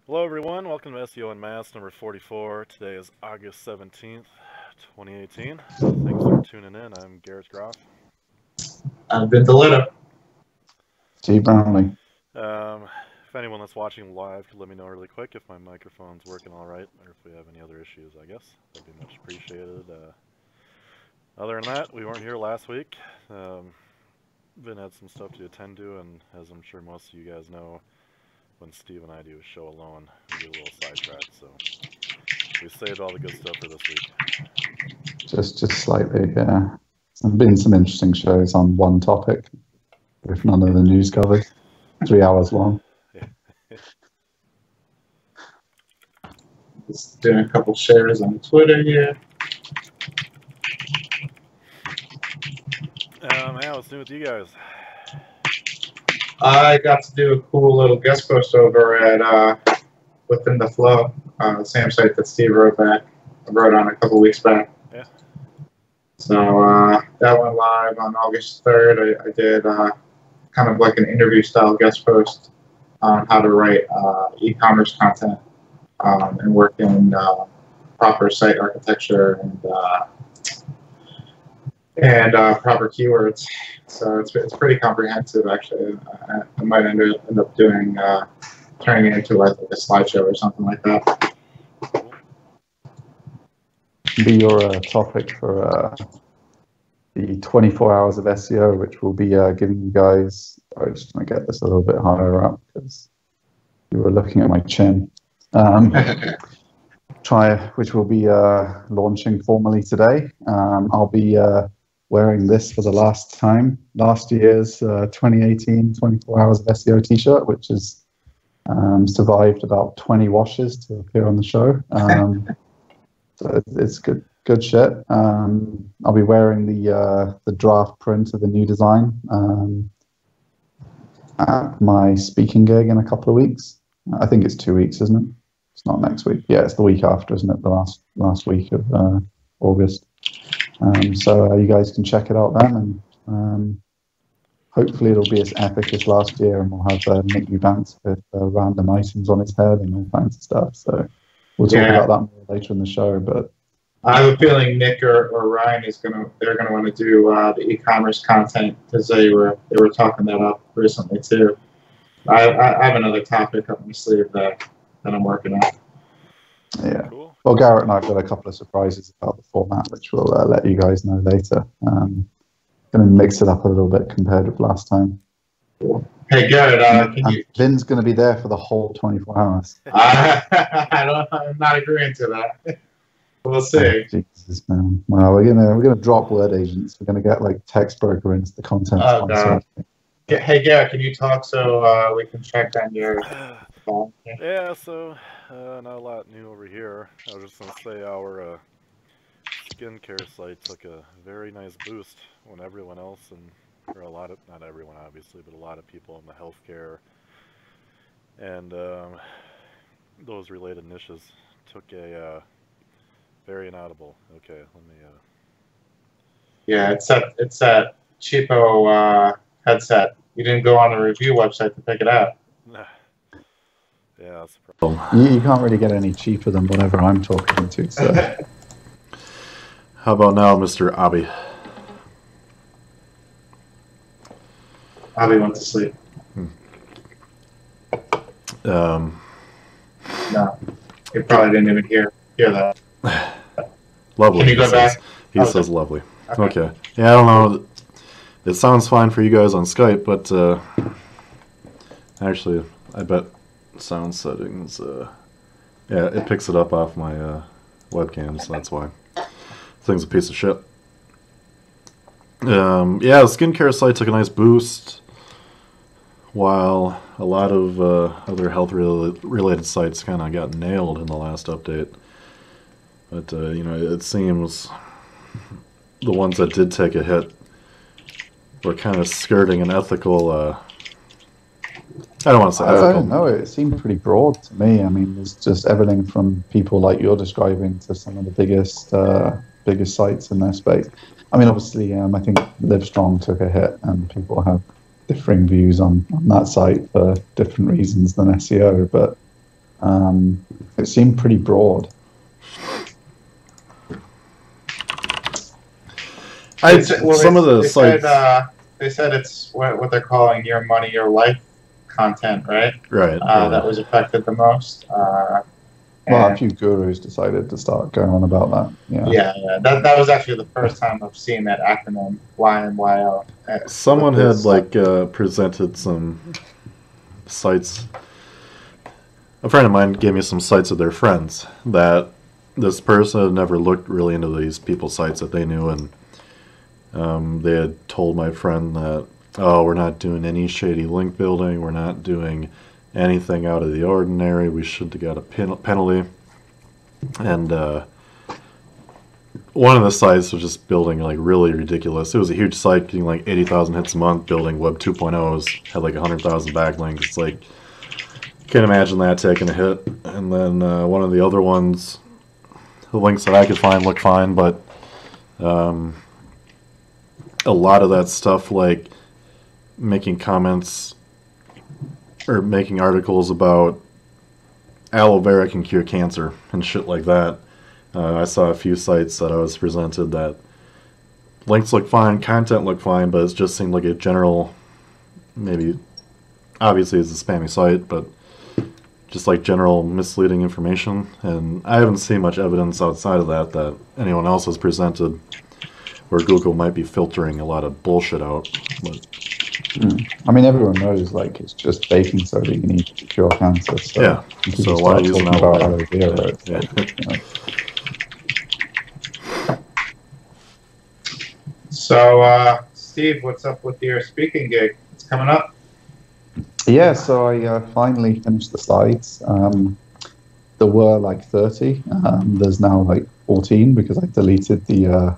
Hello everyone, welcome to SEO UnMasked number 44. Today is August 17th, 2018. Thanks for tuning in. I'm Garrett Groff. I've been delivered. Steve Brownlee. If anyone that's watching live could let me know really quick if my microphone's working alright, or if we have any other issues, I guess. That'd be much appreciated. Other than that, we weren't here last week. Vin had some stuff to attend to, and as I'm sure most of you guys know, when Steve and I do a show alone, we get a little sidetracked, so we saved all the good stuff for this week. Just slightly, yeah. There's been some interesting shows on one topic, with none of the news covered. 3 hours long. Just doing a couple shares on Twitter here. Yeah, what's new with you guys? I got to do a cool little guest post over at Within the Flow, the same site that Steve wrote on a couple weeks back. Yeah. So that went live on August 3rd. I did kind of like an interview style guest post on how to write e-commerce content and work in proper site architecture and proper keywords. So it's pretty comprehensive, actually. I might end up doing turning it into like a slideshow or something like that. Be your topic for the 24 hours of SEO, which will be giving you guys. I'm just going to get this a little bit higher up because you were looking at my chin. Which will be launching formally today. I'll be wearing this for the last time. Last year's 2018 24 Hours of SEO t-shirt, which has survived about 20 washes to appear on the show. So it's good shit. I'll be wearing the draft print of the new design at my speaking gig in a couple of weeks. I think it's 2 weeks, isn't it? It's not next week. Yeah, it's the week after, isn't it? The last week of August. So you guys can check it out then, and hopefully it'll be as epic as last year, and we'll have Nick Eubanks with random items on his head and all kinds of stuff. So we'll talk about that more later in the show. But I have a feeling Nick or Ryan they're gonna want to do the e-commerce content because they were talking that up recently too. I have another topic up my sleeve that I'm working on. Yeah. Cool. Well, Garrett and I've got a couple of surprises about the format, which we'll let you guys know later. Going to mix it up a little bit compared with last time. Cool. Hey, Garrett, Vin's going to be there for the whole 24 hours. I'm not agreeing to that. We'll see. Oh, Jesus, man. Well, we're gonna drop word agents. We're gonna get like text broker into the content. Oh, God. Hey, Garrett, can you talk so we can check on your phone? Yeah, so not a lot new over here. I was just going to say our skincare site took a very nice boost when everyone else, or not everyone obviously, but a lot of people in the healthcare and those related niches took a very inaudible. Okay, let me. Yeah, it's that cheapo headset. You didn't go on the review website to pick it out. Nah. Yeah, that's the problem. You can't really get any cheaper than whatever I'm talking to. So. How about now, Mr. Abby? Abby went to sleep. No, you probably didn't even hear that. Lovely. Can you go back? He says lovely. Okay. Yeah, I don't know. It sounds fine for you guys on Skype, but actually, I bet sound settings. Yeah, it picks it up off my webcam, so that's why. Thing's a piece of shit. Yeah, the skincare site took a nice boost, while a lot of other health-related sites kind of got nailed in the last update. But, it seems the ones that did take a hit were kind of skirting an ethical... I don't want to say ethical. I don't know. It seemed pretty broad to me. I mean, there's just everything from people like you're describing to some of the biggest sites in their space. I mean, obviously, I think Livestrong took a hit, and people have differing views on that site for different reasons than SEO. But It seemed pretty broad. Some of the sites. They said it's what they're calling your money, your life content, right? Right. That was affected the most. Well, a few gurus decided to start going on about that. Yeah. That was actually the first time I've seen that acronym YMYL. Someone had presented some sites. A friend of mine gave me some sites of their friends that this person had never looked really into these people's sites that they knew, and they had told my friend that, oh, we're not doing any shady link building, we're not doing anything out of the ordinary, we should have got a penalty. And one of the sites was just building like really ridiculous. It was a huge site getting like 80,000 hits a month, building Web 2.0s, had like 100,000 backlinks. It's like, can't imagine that taking a hit. And then one of the other ones, the links that I could find look fine, but a lot of that stuff, like making comments or making articles about aloe vera can cure cancer and shit like that. I saw a few sites that I was presented that links look fine, content look fine, but it just seemed like a general, maybe, obviously it's a spammy site, but just like general misleading information. And I haven't seen much evidence outside of that anyone else has presented where Google might be filtering a lot of bullshit out. But I mean, everyone knows like it's just baking soda you need to cure cancer. So yeah. So why are you using aloe vera? Yeah. So, Steve, what's up with your speaking gig? It's coming up. Yeah, so I finally finished the slides. There were like 30. There's now like 14 because I deleted the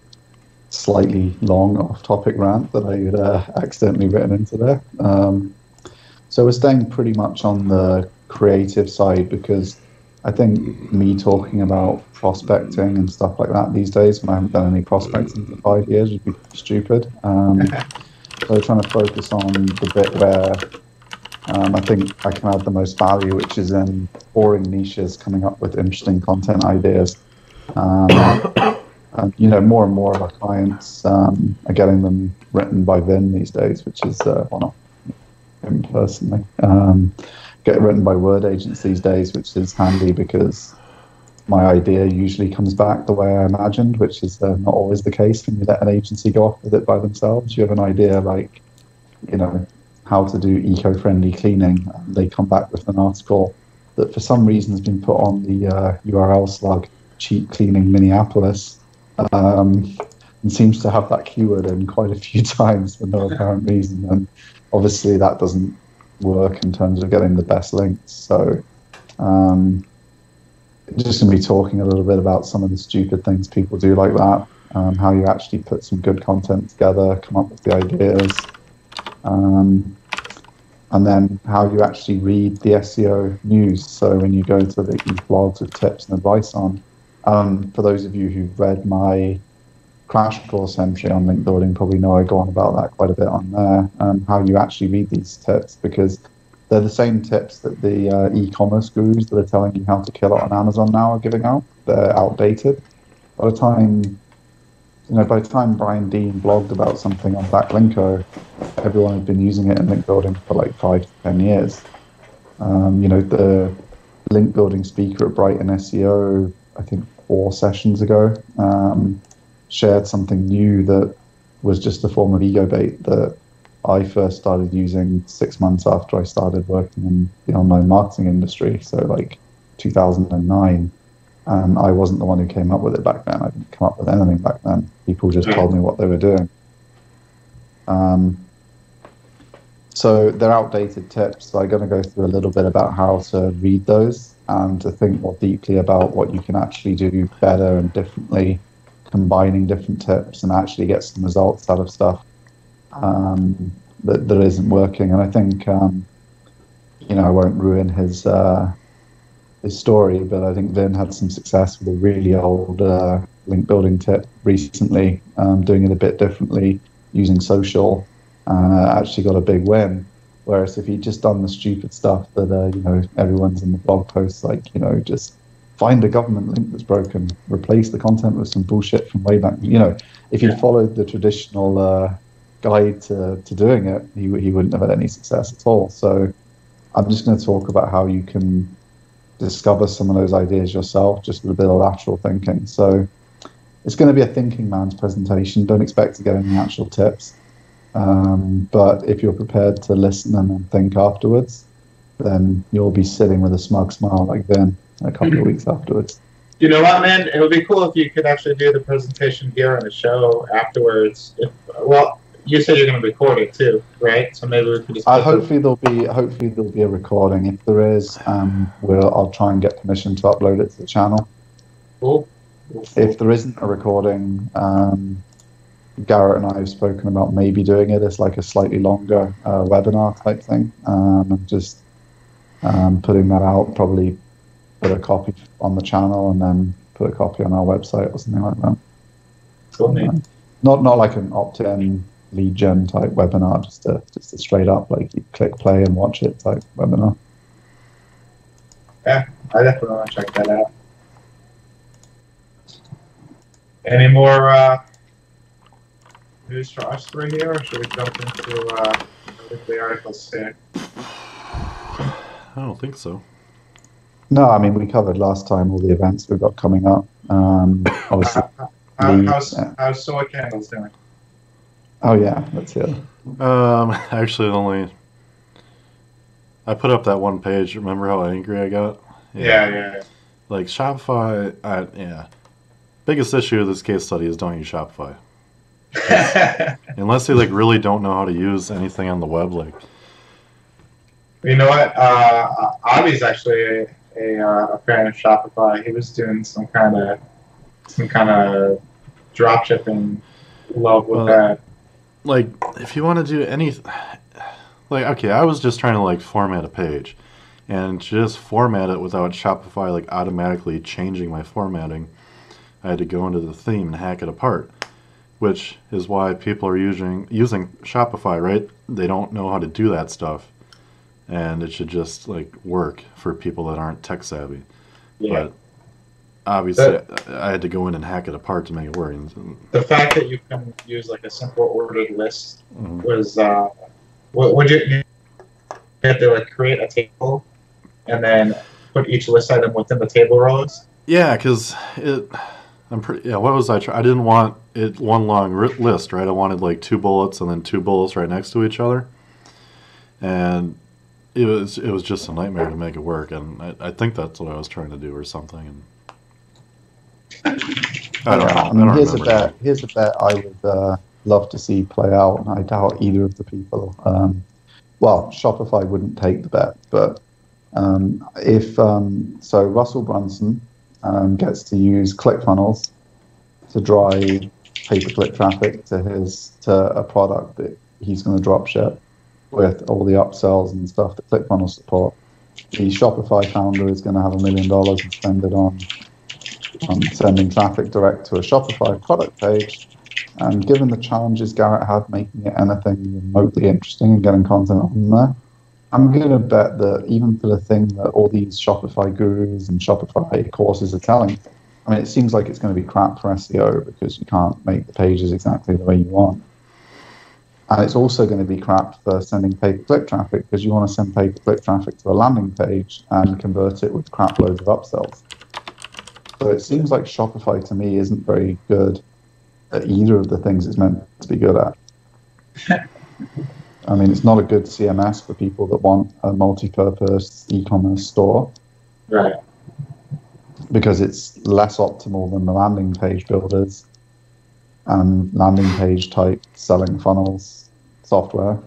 slightly long off-topic rant that I had accidentally written into there. So we're staying pretty much on the creative side because I think me talking about prospecting and stuff like that these days, when I haven't done any prospecting for 5 years, would be stupid. So I'm trying to focus on the bit where I think I can add the most value, which is in boring niches, coming up with interesting content ideas. And, you know, more and more of our clients are getting them written by Vin these days, which is, well, not him personally, get written by word agents these days, which is handy because my idea usually comes back the way I imagined, which is not always the case when you let an agency go off with it by themselves. You have an idea like, you know, how to do eco-friendly cleaning, and they come back with an article that for some reason has been put on the URL slug, cheap cleaning Minneapolis, and seems to have that keyword in quite a few times for no apparent reason. And obviously that doesn't work in terms of getting the best links. So just going to be talking a little bit about some of the stupid things people do like that, how you actually put some good content together, come up with the ideas, and then how you actually read the SEO news. So when you go to these blogs with tips and advice on, for those of you who've read my crash course entry on link building, probably know I go on about that quite a bit on there, how you actually read these tips, because they're the same tips that the e-commerce gurus that are telling you how to kill it on Amazon now are giving out. They're outdated. By the time Brian Dean blogged about something on Backlinko, everyone had been using it in link building for like 5 to 10 years. You know, the link building speaker at Brighton SEO, I think 4 sessions ago, shared something new that was just a form of ego bait that I first started using 6 months after I started working in the online marketing industry, so like 2009. And I wasn't the one who came up with it back then. I didn't come up with anything back then. People just told me what they were doing. So they're outdated tips. So I'm going to go through a little bit about how to read those and to think more deeply about what you can actually do better and differently, combining different tips and actually get some results out of stuff that isn't working. And I think, you know, I won't ruin his story, but I think Vin had some success with a really old link building tip recently, doing it a bit differently using social, actually got a big win. Whereas if you'd just done the stupid stuff that everyone's in the blog posts, like just find a government link that's broken, replace the content with some bullshit from way back. If you followed the traditional guide to doing it, he wouldn't have had any success at all. So I'm just going to talk about how you can discover some of those ideas yourself, just with a bit of lateral thinking. So it's going to be a thinking man's presentation. Don't expect to get any actual tips. But if you're prepared to listen and then think afterwards, then you'll be sitting with a smug smile like Vin a couple of weeks afterwards. You know what, man? It would be cool if you could actually do the presentation here on the show afterwards. You said you're going to record it too, right? So maybe we could just. Hopefully there'll be a recording. If there is, I'll try and get permission to upload it to the channel. Cool. If there isn't a recording, Garrett and I have spoken about maybe doing it as like a slightly longer webinar type thing, and just putting that out. Probably put a copy on the channel and then put a copy on our website or something like that. Cool, man. Not like an opt-in lead gen type webinar, just a straight up like you click play and watch it type webinar. Yeah, I definitely want to check that out. Any more news for us three here, or should we jump into the articles here? I don't think so. No, I mean we covered last time all the events we've got coming up. Obviously, how's Soy Candles doing? Oh yeah, let's hear. Actually, I put up that one page. Remember how angry I got? Yeah. Like Shopify, biggest issue of this case study is don't use Shopify. Unless they really don't know how to use anything on the web, You know what? Avi's actually a fan of Shopify. He was doing some kind of drop shipping love with that. If you want to do anything, okay, I was just trying to format a page, and to just format it without Shopify automatically changing my formatting, I had to go into the theme and hack it apart, which is why people are using Shopify, right? They don't know how to do that stuff, and it should just work for people that aren't tech savvy. Yeah. But obviously, I had to go in and hack it apart to make it work. The fact that you can use a simple ordered list was, would you have to create a table and then put each list item within the table rows? Yeah, because what was I trying? I didn't want it one long list, right? I wanted 2 bullets and then 2 bullets right next to each other, and it was just a nightmare to make it work. And I think that's what I was trying to do or something. And I don't know. Here's a bet I would love to see play out, and I doubt either of the people. Shopify wouldn't take the bet, but if Russell Brunson gets to use ClickFunnels to drive pay-per-click traffic to a product that he's going to drop ship with all the upsells and stuff that ClickFunnels support. The Shopify founder is going to have $1 million and spend it on sending traffic direct to a Shopify product page. And given the challenges Garrett had making it anything remotely interesting and getting content on there, I'm going to bet that even for the thing that all these Shopify gurus and Shopify courses are telling, it seems like it's going to be crap for SEO because you can't make the pages exactly the way you want. And it's also going to be crap for sending pay-per-click traffic because you want to send pay-per-click traffic to a landing page and convert it with crap loads of upsells. So it seems like Shopify to me isn't very good at either of the things it's meant to be good at. It's not a good CMS for people that want a multi-purpose e-commerce store. Right. Because it's less optimal than the landing page builders and landing page type selling funnels software.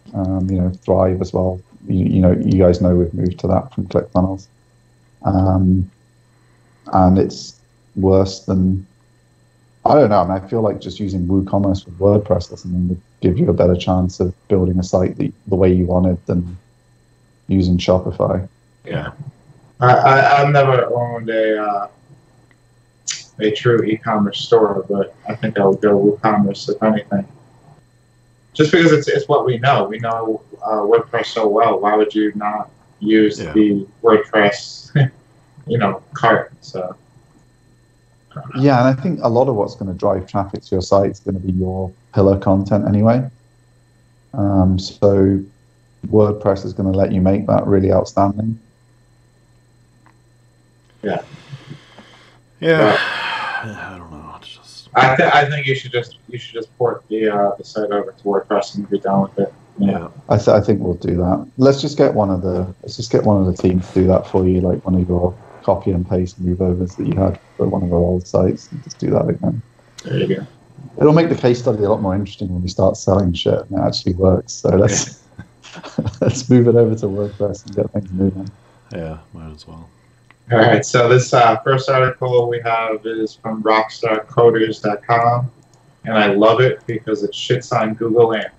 Thrive as well. You guys know we've moved to that from ClickFunnels. And it's worse than, I don't know. I feel like just using WooCommerce with WordPress or something would give you a better chance of building a site the way you wanted than using Shopify. Yeah. I've never owned a true e-commerce store, but I think I would go WooCommerce if anything. just because it's what we know. We know WordPress so well. Why would you not use the WordPress, cart? So. Yeah, and I think a lot of what's going to drive traffic to your site is going to be your pillar content anyway. So WordPress is going to let you make that really outstanding. Yeah. Yeah. I don't know. It's just. I think you should just port the site over to WordPress and be done with it. Yeah. I think we'll do that. Let's just get one of the teams to do that for you, like one of your copy and paste move overs that you had for one of our old sites, and just do that again. There you go. It'll make the case study a lot more interesting when we start selling shit and it actually works. So let's move it over to WordPress and get things moving. Yeah, might as well. All right, so this first article we have is from rockstarcoders.com, and I love it because it shits on Google AMP.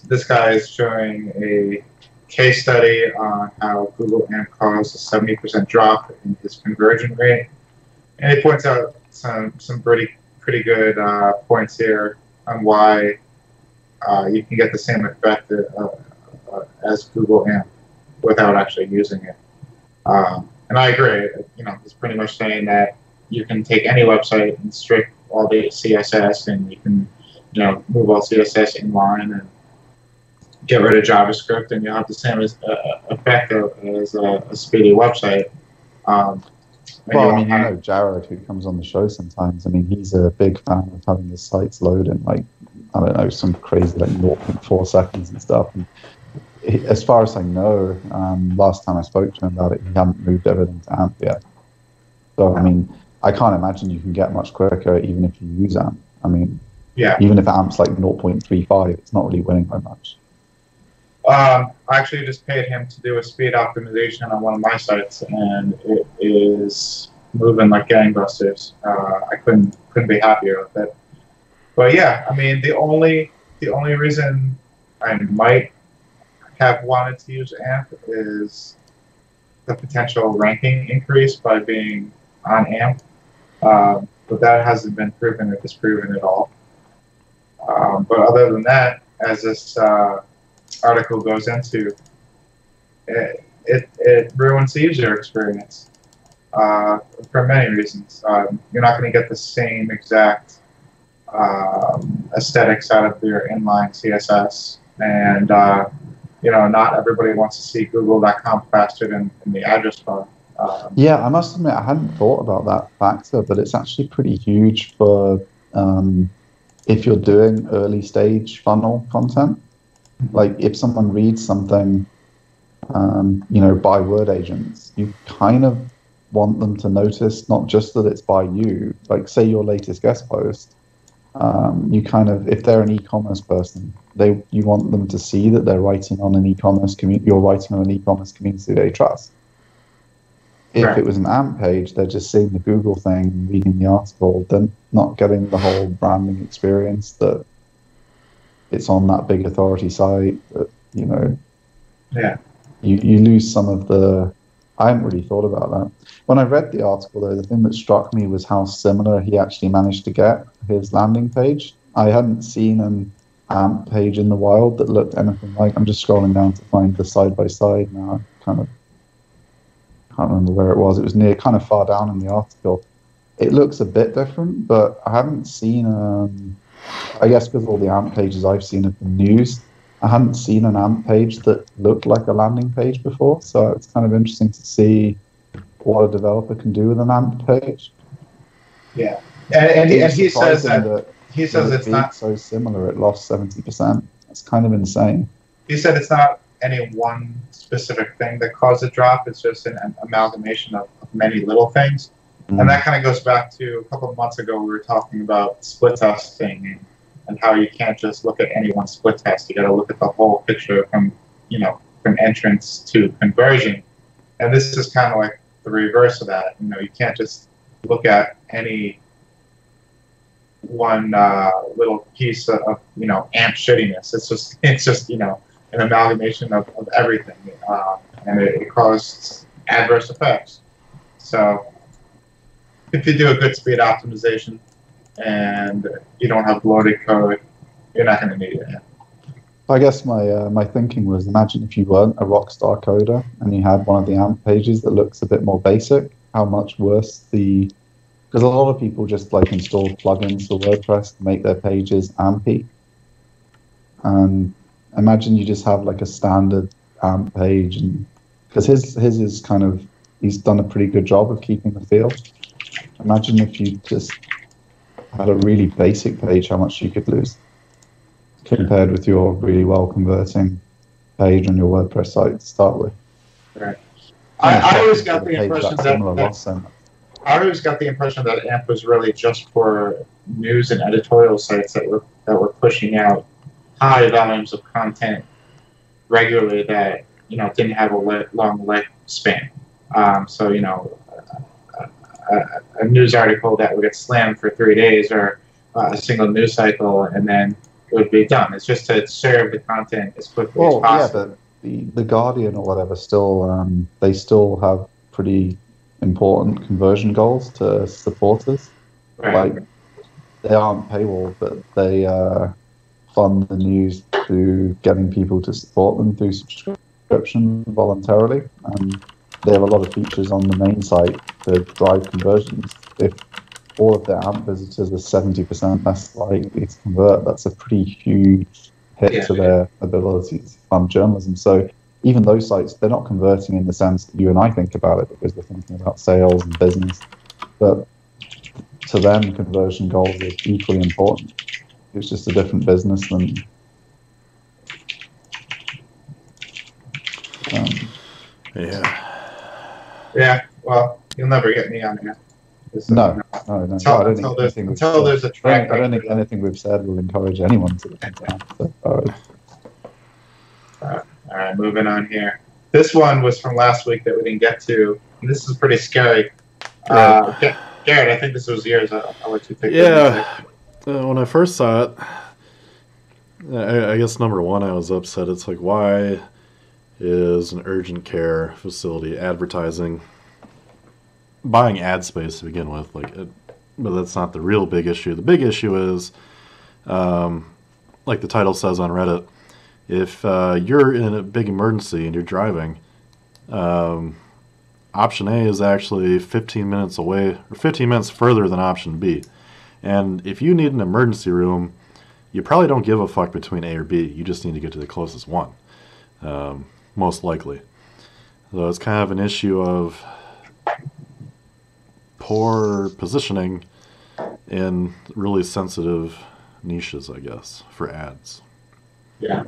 This guy is showing a case study on how Google AMP caused a 70% drop in his conversion rate, and he points out some pretty good points here on why you can get the same effect as Google AMP without actually using it. And I agree. He's pretty much saying that you can take any website and strip all the CSS, and you can, move all CSS inline and get rid of JavaScript, and you'll have the same effect as a speedy website. Well, I mean, Jared, who comes on the show sometimes, I mean, he's a big fan of having his sites load in, like, I don't know, some crazy, like, 0.4 seconds and stuff. And as far as I know, last time I spoke to him about it, he hadn't moved everything to AMP yet. So, I mean, I can't imagine you can get much quicker even if you use AMP. I mean, even if AMP's like 0.35, it's not really winning by much. I actually just paid him to do a speed optimization on one of my sites, and it is moving like gangbusters. I couldn't be happier with it. But yeah, I mean, the only reason I might have wanted to use AMP is the potential ranking increase by being on AMP, but that hasn't been proven or disproven at all. But other than that, as this article goes into, it ruins the user experience for many reasons. You're not going to get the same exact aesthetics out of your inline CSS, and not everybody wants to see google.com faster than the address bar. Yeah, I must admit, I hadn't thought about that factor, but it's actually pretty huge for if you're doing early stage funnel content. Like if someone reads something, by word agents, you kind of want them to notice not just that it's by you, like say your latest guest post, you kind of, if they're an e-commerce person, you want them to see that they're writing on an e-commerce community, you're writing on an e-commerce community they trust. If it was an AMP page, they're just seeing the Google thing, reading the article, they're not getting the whole branding experience that it's on that big authority site, that, you lose some of the, I hadn't really thought about that. When I read the article, though, the thing that struck me was how similar he actually managed to get his landing page. I hadn't seen an AMP page in the wild that looked anything like, I'm just scrolling down to find the side-by-side now, can't remember where it was. It was near, kind of far down in the article. It looks a bit different, but I haven't seen, I guess because all the AMP pages I've seen have been news, I hadn't seen an AMP page that looked like a landing page before, so it's kind of interesting to see what a developer can do with an AMP page. Yeah, and he says that it's not so similar. It lost 70%. That's kind of insane. He said it's not any one specific thing that caused a drop. It's just an amalgamation of many little things. And that kind of goes back to a couple of months ago, we were talking about split testing and how you can't just look at any one split test. You got to look at the whole picture from entrance to conversion. And this is kind of like the reverse of that. You can't just look at any one little piece of AMP shittiness. It's just an amalgamation of everything, and it caused adverse effects. So if you do a good speed optimization and you don't have bloated code, you're not going to need it. I guess my thinking was, imagine if you weren't a rockstar coder and you had one of the AMP pages that looks a bit more basic, how much worse because a lot of people just like install plugins for WordPress to make their pages AMPy. And imagine you just have like a standard AMP page, and because his is kind of, he's done a pretty good job of keeping the feel. Imagine if you just had a really basic page, how much you could lose compared with your really well converting page on your WordPress site to start with. Right. I always got the impression I always got the impression that AMP was really just for news and editorial sites that were pushing out high volumes of content regularly that didn't have a long lifespan. So a news article that would get slammed for 3 days, or a single news cycle, and then it would be done. It's just to serve the content as quickly as possible. Yeah, but the Guardian or whatever still they still have pretty important conversion goals to supporters. Right. Like, they aren't paywall, but they fund the news through getting people to support them through subscription voluntarily. And they have a lot of features on the main site to drive conversions. If all of their AMP visitors are 70% less likely to convert, that's a pretty huge hit to their ability to fund journalism. So even those sites, they're not converting in the sense that you and I think about it, because they're thinking about sales and business. But to them, conversion goals are equally important. It's just a different business than... Yeah, well, you'll never get me on here. No. Until there's a track. I don't think anything we've said will encourage anyone to think that. So, all right, moving on here. This one was from last week that we didn't get to. And this is pretty scary. Garrett, I think this was yours. I'll let you take it. Yeah. When I first saw it, I guess number one, I was upset. It's like, why is an urgent care facility advertising, buying ad space to begin with? But that's not the real big issue. The big issue is, like the title says on Reddit, if you're in a big emergency and you're driving, option A is actually 15 minutes away, or 15 minutes further than option B. And if you need an emergency room, you probably don't give a fuck between A or B. You just need to get to the closest one, most likely. So it's kind of an issue of poor positioning in really sensitive niches, I guess, for ads. Yeah.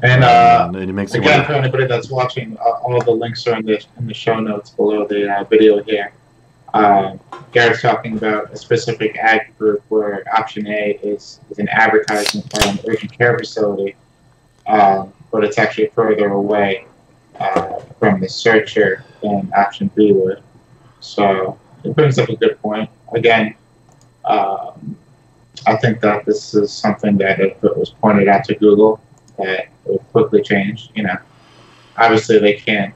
And it makes again, for anybody that's watching, all the links are in the show notes below the video here. Garrett's talking about a specific ad group where option A is an advertisement for an urgent care facility, but it's actually further away from the searcher than option B would. So it brings up a good point. Again, I think that this is something that if it was pointed out to Google, that it would quickly change. Obviously they can't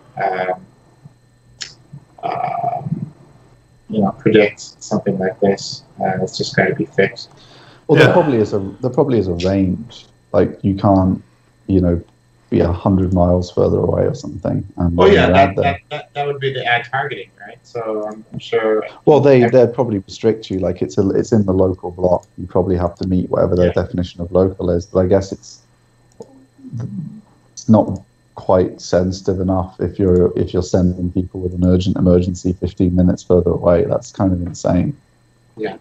predict something like this. It's just got to be fixed. Well, there probably is a range. Like, you can't, be 100 miles further away or something. And that would be the ad targeting, right? So I'm sure. Well, they'd probably restrict you. Like, it's in the local block. You probably have to meet whatever their definition of local is. But I guess it's not quite sensitive enough if you're sending people with an urgent emergency 15 minutes further away. That's kind of insane. Yeah.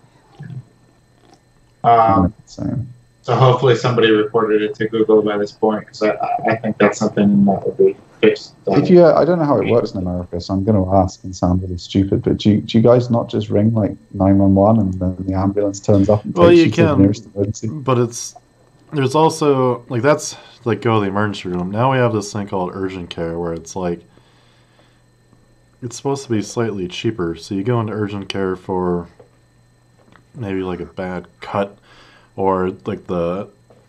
Insane. So hopefully somebody reported it to Google by this point, because I think that's something that would be fixed. I don't know how it works in America, so I'm going to ask and sound really stupid, but do you guys not just ring like 911 and then the ambulance turns up and takes you to the nearest emergency? But there's also, like, that's like go to the emergency room. Now we have this thing called urgent care where it's like, it's supposed to be slightly cheaper. So you go into urgent care for maybe like a bad cut, or like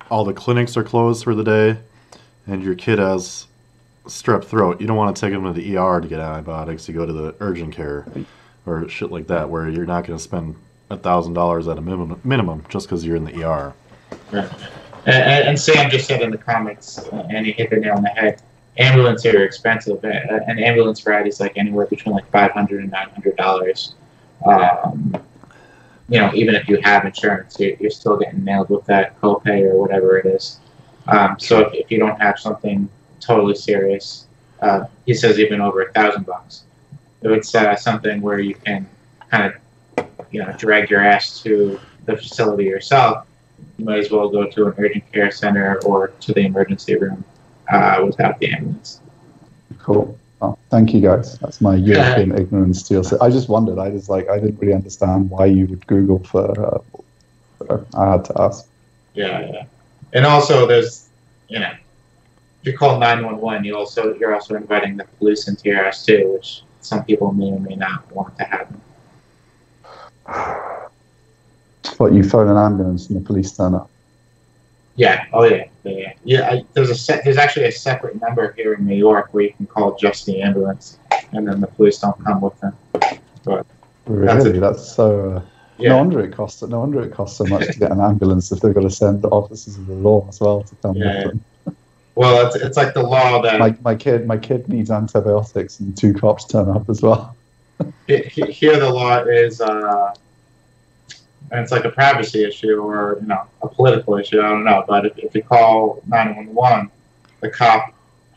all the clinics are closed for the day and your kid has strep throat. You don't want to take them to the ER to get antibiotics. You go to the urgent care or shit like that, where you're not going to spend $1,000 at a minimum just because you're in the ER. Right. And Sam just said in the comments, and he hit the nail on the head. Ambulances are expensive. An ambulance ride is like anywhere between like $500 and $900. Even if you have insurance, you're still getting nailed with that copay or whatever it is. So if you don't have something totally serious, he says even over $1,000. If it's something where you can kind of, drag your ass to the facility yourself, you might as well go to an urgent care center or to the emergency room without the ambulance. Cool. Oh, thank you guys. That's my European ignorance to your. I just wondered. I didn't really understand why you would Google for. I had to ask. Yeah. And also, there's, if you call 911, you're also inviting the police into your house too, which some people may or may not want to happen. What, you phone an ambulance and the police turn up? Yeah. Oh yeah. There's actually a separate number here in New York where you can call just the ambulance, and then the police don't come with them. But really, that's so. Yeah. No wonder it costs so much to get an ambulance if they've got to send the officers of the law as well to come with them. Well, it's like the law that my kid needs antibiotics and 2 cops turn up as well. Here the law is, and it's like a privacy issue or a political issue. I don't know, but if you call 911, the cop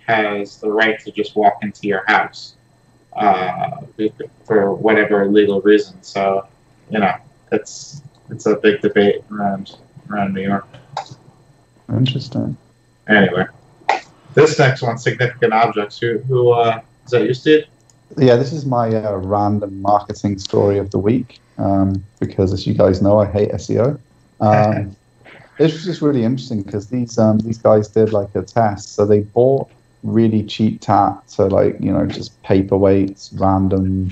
has the right to just walk into your house for whatever legal reason. So it's a big debate around New York. Interesting. Anyway, this next one, significant objects. Who is that you, Steve? Yeah, this is my random marketing story of the week, because as you guys know, I hate SEO. It was just really interesting because these guys did like a test. So they bought really cheap tat, so like just paperweights, random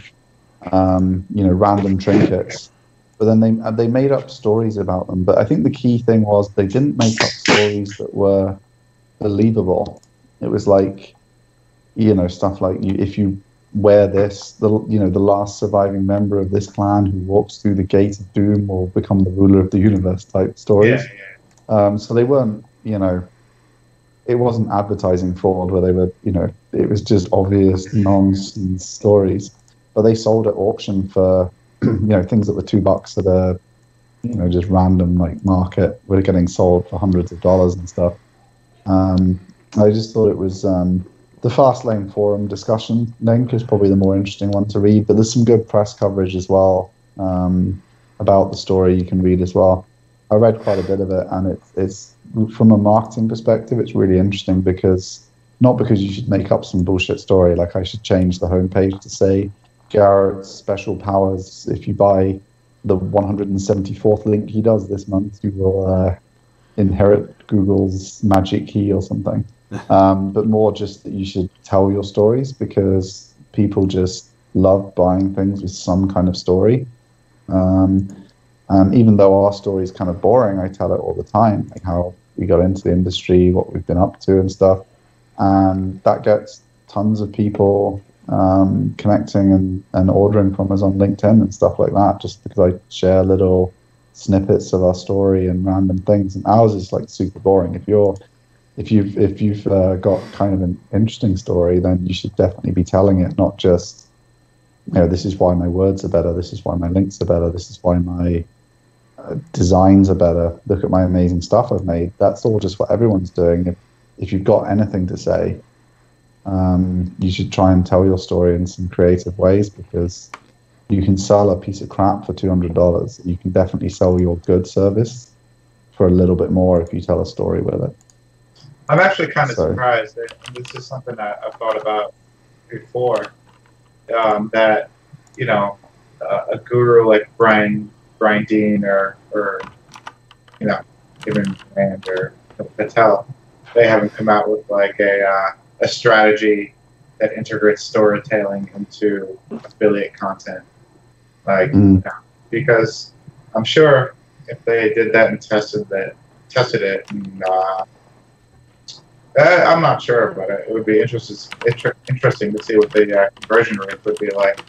trinkets. But then they made up stories about them. But I think the key thing was they didn't make up stories that were believable. It was like stuff like if you wear this, the last surviving member of this clan who walks through the gate of doom will become the ruler of the universe type stories. Yeah. So they weren't, it wasn't advertising fraud where they were, it was just obvious nonsense stories. But they sold at auction for, things that were $2 at a, just random like market were getting sold for hundreds of dollars and stuff. I just thought it was the Fastlane forum discussion link is probably the more interesting one to read, but there's some good press coverage as well about the story you can read as well. I read quite a bit of it, and it's from a marketing perspective, it's really interesting because not because you should make up some bullshit story, like I should change the homepage to say Garrett's special powers. If you buy the 174th link he does this month, you will inherit Google's magic key or something. But more just that you should tell your stories because people just love buying things with some kind of story. And even though our story is kind of boring, I tell it all the time, like how we got into the industry, what we've been up to and stuff. And that gets tons of people connecting and ordering from us on LinkedIn and stuff like that, just because I share little snippets of our story and random things. And ours is like super boring. If you've got kind of an interesting story, then you should definitely be telling it, not just, this is why my words are better, this is why my links are better, this is why my designs are better, look at my amazing stuff I've made. That's all just what everyone's doing. If you've got anything to say, you should try and tell your story in some creative ways, because you can sell a piece of crap for $200. You can definitely sell your good service for a little bit more if you tell a story with it. I'm actually kind of surprised that this is something I've thought about before, that, a guru like Brian Dean or even Rand or Patel, they haven't come out with like a strategy that integrates storytelling into affiliate content. Because I'm sure if they did that and tested it, and I'm not sure, but it would be interesting to see what the conversion rate would be like.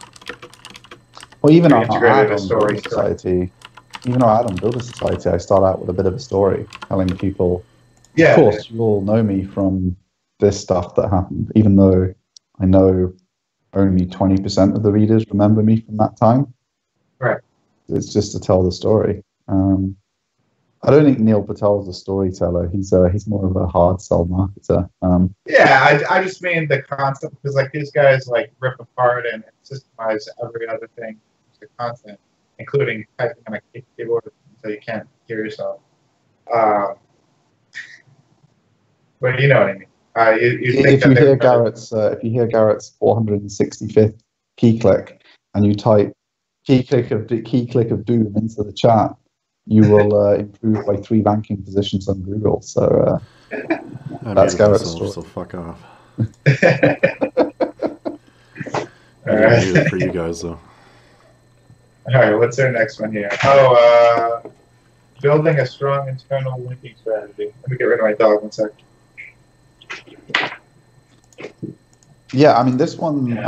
Well, even on our Society, even though I don't build a society, I start out with a bit of a story, telling people, Yeah. of course, you all know me from this stuff that happened, even though I know only 20% of the readers remember me from that time. Right. It's just to tell the story. I don't think Neil Patel's a storyteller. He's more of a hard sell marketer. Yeah, I just mean the concept, because like these guys like rip apart and systemize every other thing to content, including typing on a keyboard so you can't hear yourself. But you know what I mean. If you hear Garrett's 465th key click and you type key click of doom into the chat, you will improve by 3 ranking positions on Google. So that's Garrett's story. So fuck off. All right. Muted for you guys though. All right, what's our next one here? Oh, building a strong internal linking strategy. Let me get rid of my dog 1 sec. Yeah, I mean, this one,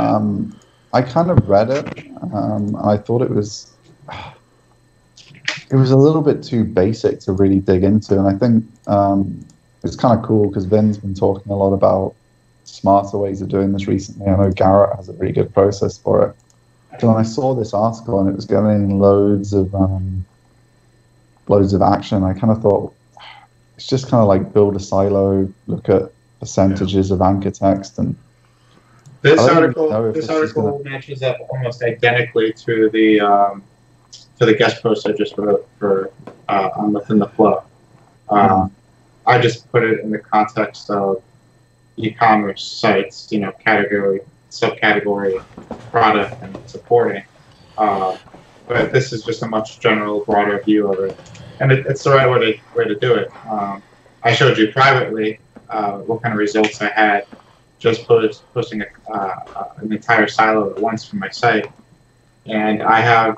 I kind of read it, and I thought it was a little bit too basic to really dig into, and I think it's kind of cool because Vin's been talking a lot about smarter ways of doing this recently. I know Garrett has a really good process for it. So when I saw this article and it was getting loads of action, I kind of thought it's just kind of like build a silo, look at percentages of anchor text, and this article matches up almost identically to the guest post I just wrote for on Within the Flow. I just put it in the context of e-commerce sites, you know, category, subcategory, product, and supporting. But this is just a much general, broader view of it, and it's the right way to do it. I showed you privately what kind of results I had just posting an entire silo at once from my site, and I have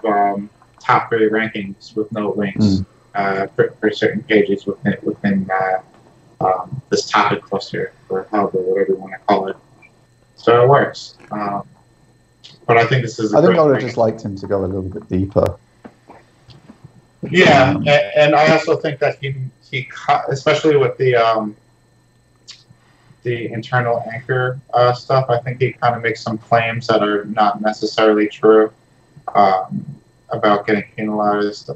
top 3 rankings with no links for certain pages within this topic cluster, or however, whatever you want to call it. So it works. But I think this is. I think I would have just liked him to go a little bit deeper. Yeah, and I also think that he especially with the internal anchor stuff, I think he kind of makes some claims that are not necessarily true about getting penalized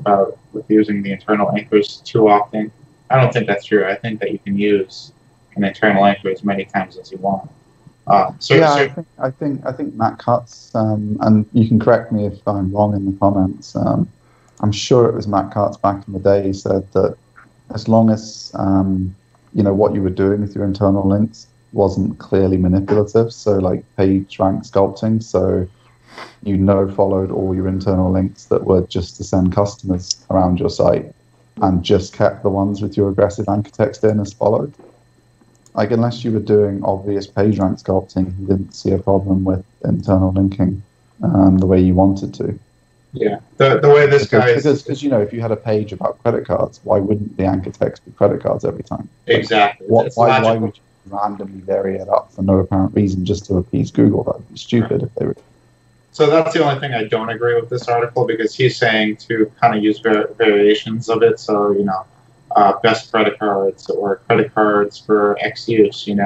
with using the internal anchors too often. I don't think that's true. I think that you can use an internal anchor as many times as you want. I think Matt Cutts, and you can correct me if I'm wrong in the comments. I'm sure it was Matt Cutts back in the day. He said that as long as what you were doing with your internal links wasn't clearly manipulative, so like page rank sculpting, so followed all your internal links that were just to send customers around your site, and just kept the ones with your aggressive anchor text in as followed. Like, unless you were doing obvious page rank sculpting, you didn't see a problem with internal linking the way you wanted to. Yeah, the way this guy is... Because if you had a page about credit cards, why wouldn't the anchor text be credit cards every time? Exactly. Why would you randomly vary it up for no apparent reason just to appease Google? That would be stupid if they were... So that's the only thing I don't agree with this article, because he's saying to kind of use variations of it. So, best credit cards or credit cards for X use, and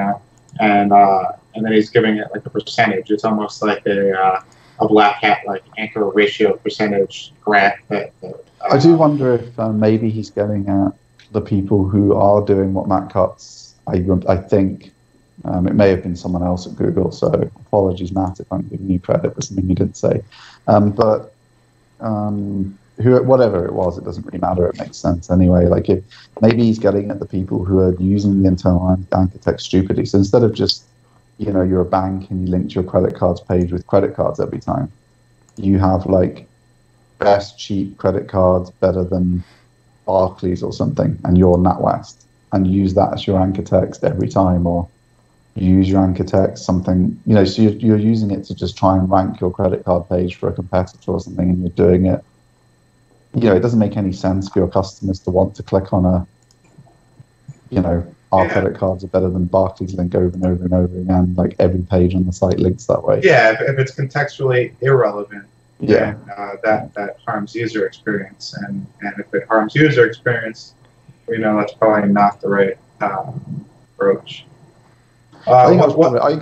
then he's giving it like a percentage. It's almost like a black hat, like anchor ratio percentage graph. I do wonder if maybe he's getting at the people who are doing what Matt Cutts, I think, it may have been someone else at Google, so apologies, Matt, if I'm giving you credit for something you didn't say. But whatever it was, it doesn't really matter. It makes sense anyway. Like, if maybe he's getting at the people who are using the internal anchor text stupidly. So instead of just, you're a bank and you link your credit cards page with credit cards every time, you have like best cheap credit cards better than Barclays or something, and you're NatWest, and use that as your anchor text every time, or you use your anchor text something, so you're using it to just try and rank your credit card page for a competitor or something, and you're doing it. It doesn't make any sense for your customers to want to click on our credit cards are better than Barclays link over and over and over again. Like, every page on the site links that way. Yeah, if it's contextually irrelevant, Yeah. then that harms user experience. And if it harms user experience, we know that's probably not the right approach. I think I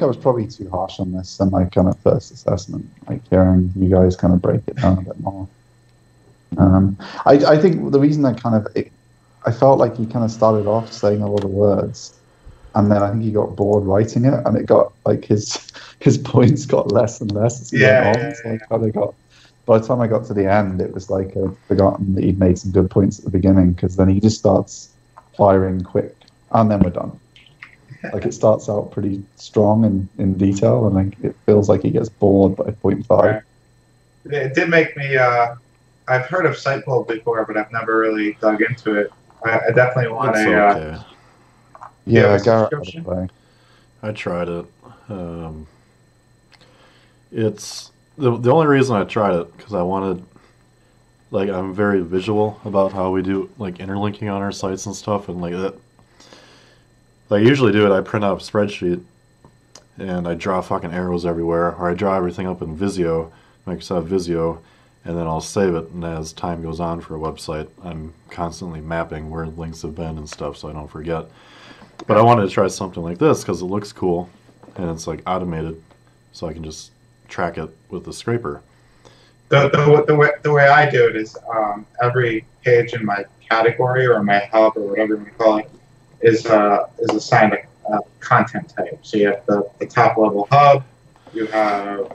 was probably too harsh on this in my kind of first assessment. Like hearing you guys kind of break it down a bit more. I think the reason I felt like he kind of started off saying a lot of words, and then I think he got bored writing it, and it got like his points got less and less as he went on. So I kind of got, by the time I got to the end, it was like I'd forgotten that he'd made some good points at the beginning, because then he just starts firing quick, and then we're done. Like it starts out pretty strong and in detail, and like it feels like he gets bored by 0.5. Right. It did make me. I've heard of Sitebulb before, but I've never really dug into it. I definitely want It's a. okay. Yeah, Garrett. I tried it. It's the only reason I tried it because I wanted, like, I'm very visual about how we do like interlinking on our sites and stuff, and like that. I usually do it. I print out a spreadsheet and I draw fucking arrows everywhere, or I draw everything up in Visio, Microsoft Visio, and then I'll save it. And as time goes on for a website, I'm constantly mapping where links have been and stuff so I don't forget. But I wanted to try something like this because it looks cool and it's like automated, so I can just track it with the scraper. The way I do it is every page in my category or my hub or whatever you want to call it is assigned a content type. So you have the top level hub, you have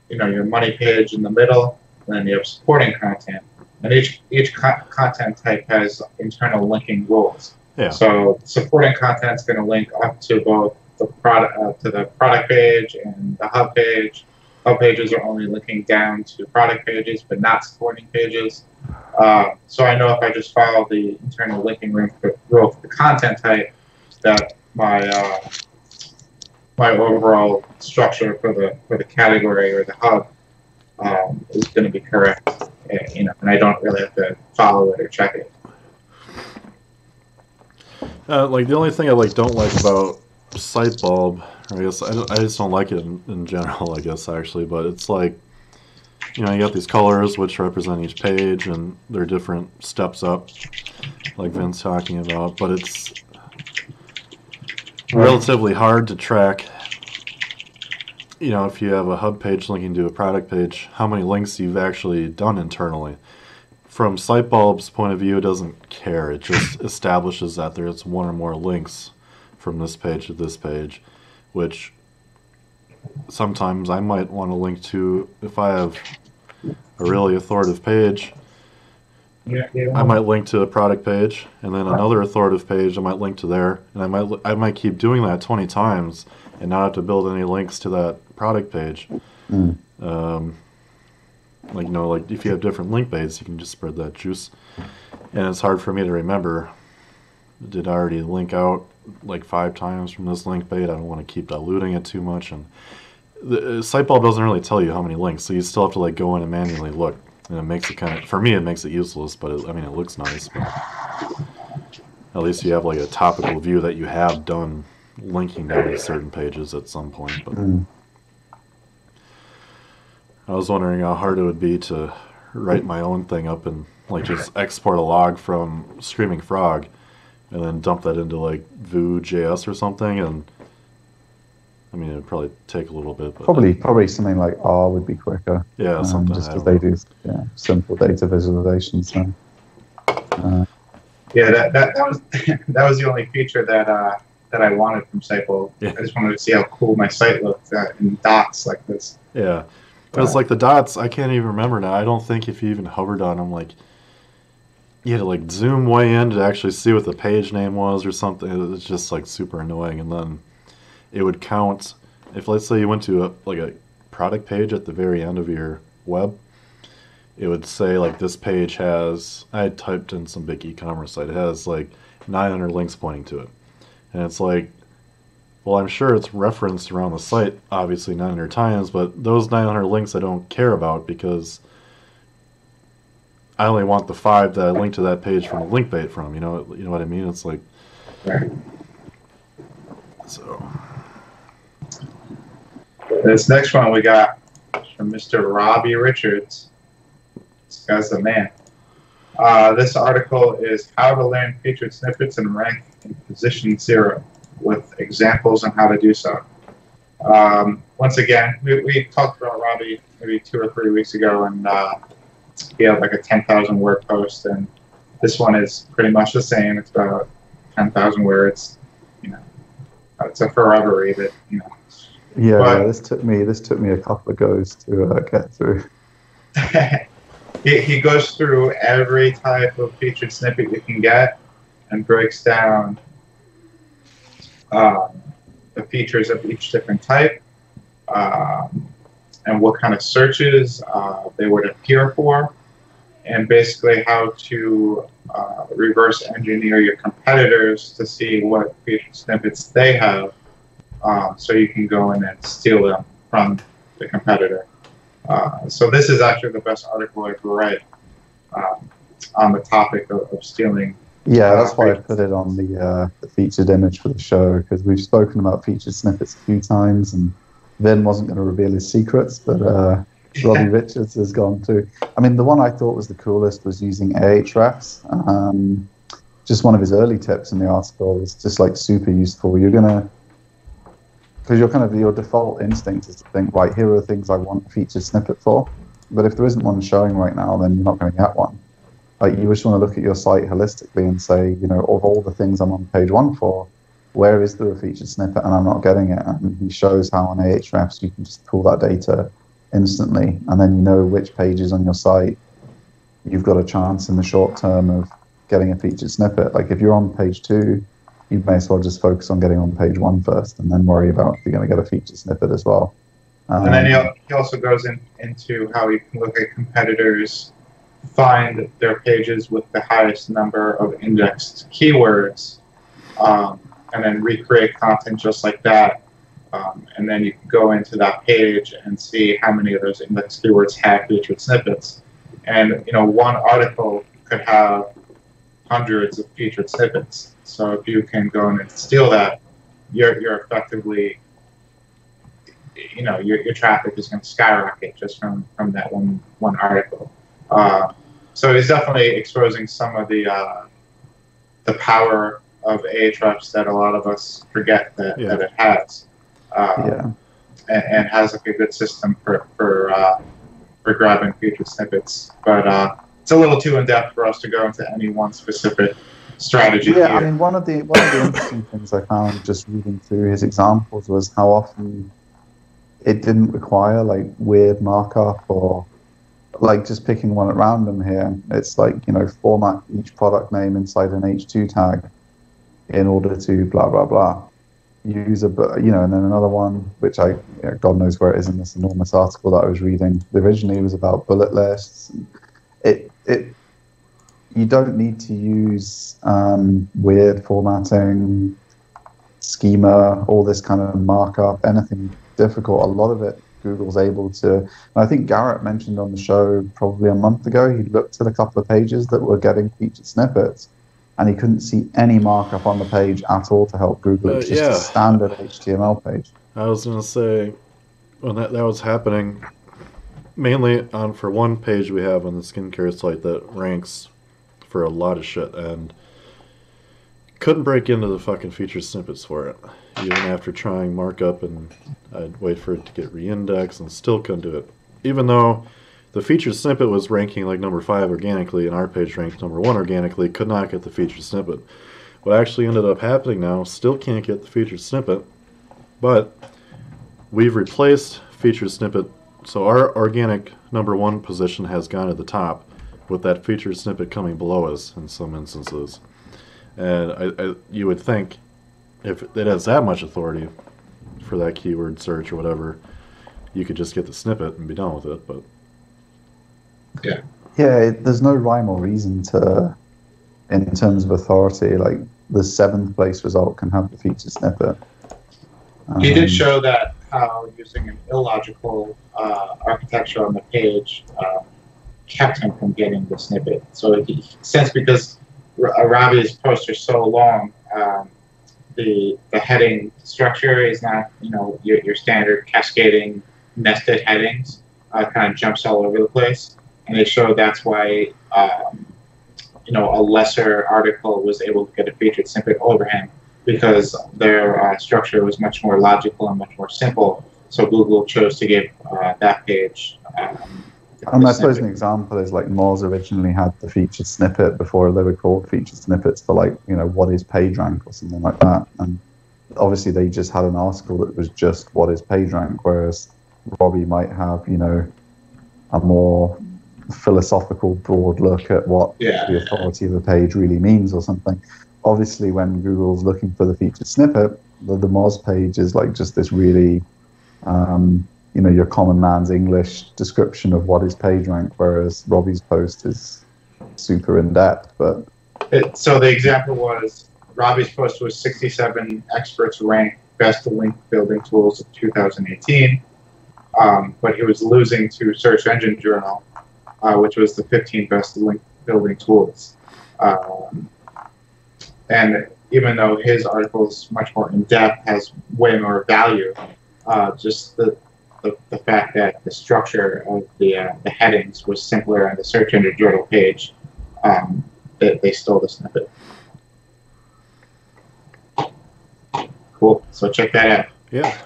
your money page in the middle, and then you have supporting content. And each content type has internal linking rules. Yeah. So supporting content is going to link up to both the product page and the hub page. Hub pages are only linking down to product pages, but not supporting pages. So I know if I just follow the internal linking rule for the content type, that my overall structure for the category or the hub is going to be correct, and I don't really have to follow it or check it. Like the only thing I don't like about Sitebulb, or I guess I just don't like it in general, I guess actually, but it's like, you got these colors which represent each page and they're different steps up, like Vin's talking about, but it's relatively hard to track, if you have a hub page linking to a product page, how many links you've actually done internally. From Sitebulb's point of view, it doesn't care. It just establishes that there's one or more links from this page to this page, which sometimes I might want to link to. If I have a really authoritative page, I might link to a product page, and then another authoritative page I might link to there, and I might keep doing that 20 times and not have to build any links to that product page. Like if you have different link baits, you can just spread that juice. And it's hard for me to remember, did I already link out like 5 times from this link bait? I don't want to keep diluting it too much. And the Sitebulb doesn't really tell you how many links, so you still have to go in and manually look. And it makes it for me, it makes it useless, but it looks nice. But at least you have a topical view that you have done linking down to certain pages at some point. But I was wondering how hard it would be to write my own thing up and just export a log from Screaming Frog and then dump that into Vue.js or something. And it would probably take a little bit. But probably something like R would be quicker. Yeah, something. Just because they do simple data visualization. So. That was the only feature that I wanted from Sitebulb. Yeah. I just wanted to see how cool my site looked in dots like this. Yeah. Because the dots, I can't even remember now. I don't think if you even hovered on them, you had to zoom way in to actually see what the page name was or something. It was just super annoying. And then it would count, if let's say you went to a product page at the very end of your web, it would say this page has, I had typed in some big e-commerce site, it has 900 links pointing to it. And it's well, I'm sure it's referenced around the site, obviously 900 times, but those 900 links I don't care about because I only want the 5 that I link to that page from a link bait from. You know what I mean? It's so. This next one we got from Mr. Robbie Richards. This guy's the man. This article is how to learn featured snippets and rank in position 0 with examples on how to do so. Once again, we talked about Robbie maybe 2 or 3 weeks ago, and he had like a 10,000 word post, and this one is pretty much the same. It's about 10,000 words. You know, it's a forever read. It, you know. Yeah, But this took me a couple of goes to get through. he goes through every type of featured snippet you can get and breaks down the features of each different type and what kind of searches they would appear for, and basically how to reverse engineer your competitors to see what featured snippets they have, so you can go in and steal them from the competitor. So this is actually the best article I've read on the topic of stealing. Yeah, that's why I put it on the featured image for the show, because we've spoken about featured snippets a few times, and Vin wasn't going to reveal his secrets, but Robbie Richards has gone too. I mean, the one I thought was the coolest was using Ahrefs. Just one of his early tips in the article is just like super useful. You're gonna, because your default instinct is to think, right, here are the things I want a featured snippet for. But if there isn't one showing right now, then you're not going to get one. Like, you just want to look at your site holistically and say, you know, of all the things I'm on page 1 for, where is there a featured snippet and I'm not getting it? And he shows how on Ahrefs you can just pull that data instantly, and then you know which pages on your site you've got a chance in the short term of getting a featured snippet. Like, if you're on page 2, you may as well just focus on getting on page 1 first, and then worry about if you're going to get a featured snippet as well. And then he also goes into how you can look at competitors, find their pages with the highest number of indexed keywords, and then recreate content just like that. And then you can go into that page and see how many of those indexed keywords have featured snippets. And, you know, one article could have hundreds of featured snippets. So if you can go in and steal that, you're effectively, you know, your traffic is going to skyrocket just from that one article. So it's definitely exposing some of the power of Ahrefs that a lot of us forget that it has. And has like a good system for grabbing featured snippets. But it's a little too in depth for us to go into any one specific strategy. Yeah, here. I mean, one of the interesting things I found just reading through his examples was how often it didn't require like weird markup, or like just picking one at random here. It's like, you know, format each product name inside an H2 tag in order to blah blah blah. Use a, you know, and then another one which God knows where it is in this enormous article that I was reading. Originally, it was about bullet lists. You don't need to use weird formatting, schema, all this kind of markup, anything difficult. A lot of it Google's able to. And I think Garrett mentioned on the show probably a month ago, he looked at a couple of pages that were getting featured snippets, and he couldn't see any markup on the page at all to help Google. It was just a standard HTML page. I was going to say, when that was happening, mainly for one page we have on the skincare site that ranks for a lot of shit, and couldn't break into the fucking featured snippets for it. Even after trying markup, and I'd wait for it to get re-indexed, and still couldn't do it. Even though the featured snippet was ranking like number 5 organically, and our page ranked number 1 organically, could not get the featured snippet. What actually ended up happening now, still can't get the featured snippet, but we've replaced featured snippet, so our organic number 1 position has gone to the top, with that featured snippet coming below us in some instances. And you would think, if it has that much authority for that keyword search or whatever, you could just get the snippet and be done with it, but... Yeah, there's no rhyme or reason to, in terms of authority, like the 7th place result can have the featured snippet. He did show that how using an illogical architecture on the page kept him from getting the snippet. So since because Robbie's posts are so long, the heading structure is not, you know, your standard cascading nested headings. kind of jumps all over the place, and they showed that's why a lesser article was able to get a featured snippet over him, because their structure was much more logical and much more simple. So Google chose to give that page. And I suppose an example is like Moz originally had the featured snippet before they were called featured snippets for like, what is PageRank or something like that. And obviously they just had an article that was just what is PageRank, whereas Robbie might have, a more philosophical, broad look at what the authority of a page really means or something. Obviously, when Google's looking for the featured snippet, the Moz page is like just this really, your common man's English description of what is PageRank, whereas Robbie's post is super in depth. But so the example was Robbie's post was 67 experts rank best link building tools of 2018, but he was losing to Search Engine Journal, which was the 15 best link building tools. And even though his article is much more in depth, has way more value, just the fact that the structure of the headings was simpler on the Search Engine Journal page, they stole the snippet. Cool. So check that out. Yeah,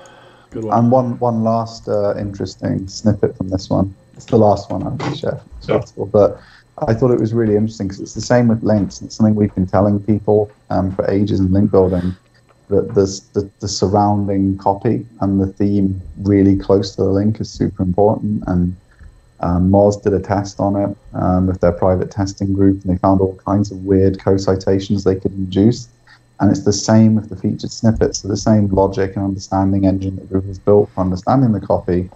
good one. And one last interesting snippet from this one. It's the last one I'm going to share. But I thought it was really interesting because it's the same with links. It's something we've been telling people for ages in link building, that the surrounding copy and the theme really close to the link is super important. And Moz did a test on it with their private testing group, and they found all kinds of weird co-citations they could induce. And it's the same with the featured snippets, so the same logic and understanding engine that Google's built for understanding the copy.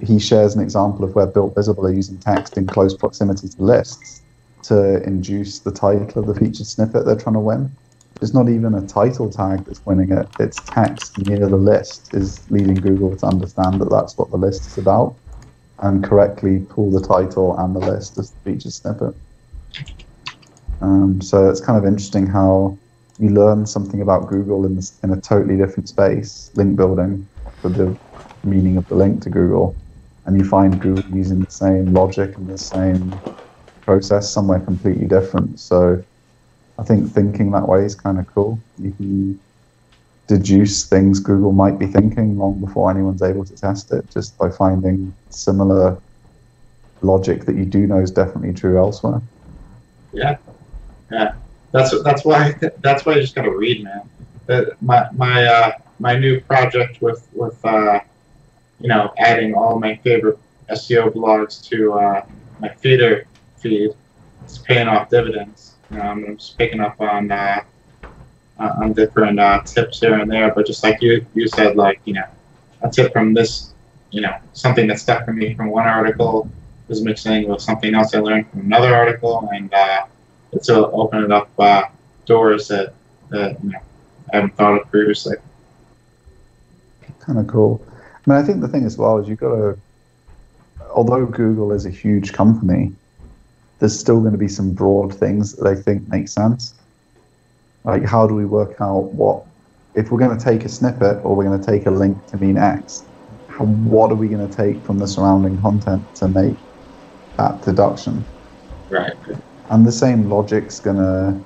He shares an example of where Built Visible are using text in close proximity to lists to induce the title of the featured snippet they're trying to win. It's not even a title tag that's winning it, it's text near the list is leading Google to understand that that's what the list is about and correctly pull the title and the list as the featured snippet. So it's kind of interesting how you learn something about Google in a totally different space, link building, for the meaning of the link to Google, and you find Google using the same logic and the same process somewhere completely different. So I think thinking that way is kind of cool. You can deduce things Google might be thinking long before anyone's able to test it, just by finding similar logic that you do know is definitely true elsewhere. Yeah. That's why you just gotta read, man. My new project with adding all my favorite SEO blogs to my feeder feed, it's paying off dividends. I'm just picking up on different tips here and there, but just like you said, like a tip from this, something that stuck with me from one article is mixing with something else I learned from another article, and it's opening up doors that I haven't thought of previously. Kind of cool. I mean, I think the thing as well is you've got to, although Google is a huge company, there's still going to be some broad things that they think make sense. Like, how do we work out if we're going to take a snippet or we're going to take a link to mean X, what are we going to take from the surrounding content to make that deduction? Right. And the same logic's going to,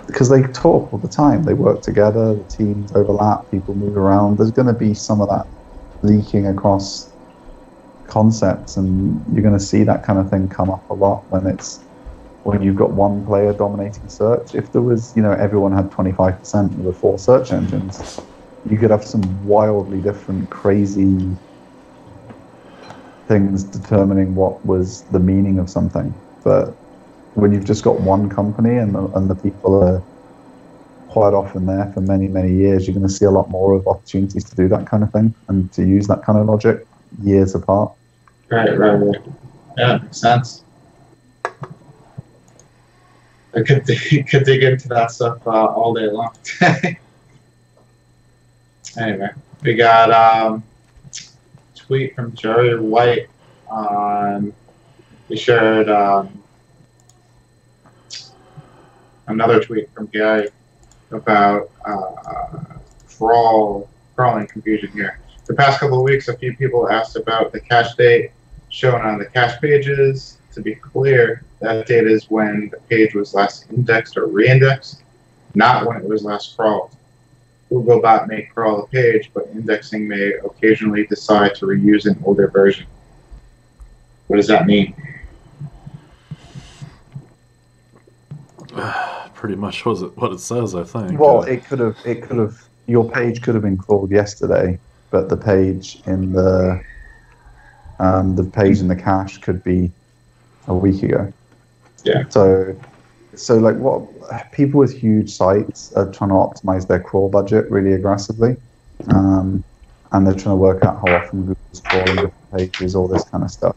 because they talk all the time, they work together, the teams overlap, people move around, there's going to be some of that leaking across concepts, and you're going to see that kind of thing come up a lot when you've got one player dominating search. If there was, everyone had 25% of the 4 search engines, you could have some wildly different, crazy things determining what was the meaning of something. But when you've just got one company and the people are quite often there for many, many years, you're going to see a lot more of opportunities to do that kind of thing and to use that kind of logic years apart. Right. Yeah, makes sense. I could dig into that stuff all day long. Anyway, we got a tweet from Jerry White on. He shared another tweet from Gary about crawling confusion here. the past couple of weeks, a few people asked about the cache date shown on the cache pages. To be clear, that date is when the page was last indexed or reindexed, not when it was last crawled. Googlebot may crawl a page, but indexing may occasionally decide to reuse an older version. What does that mean? Pretty much what it says, I think. Well, it could have. Your page could have been crawled yesterday, but the page in the cache could be a week ago. Yeah. So like what people with huge sites are trying to optimize their crawl budget really aggressively, and they're trying to work out how often Google's crawling different pages, all this kind of stuff.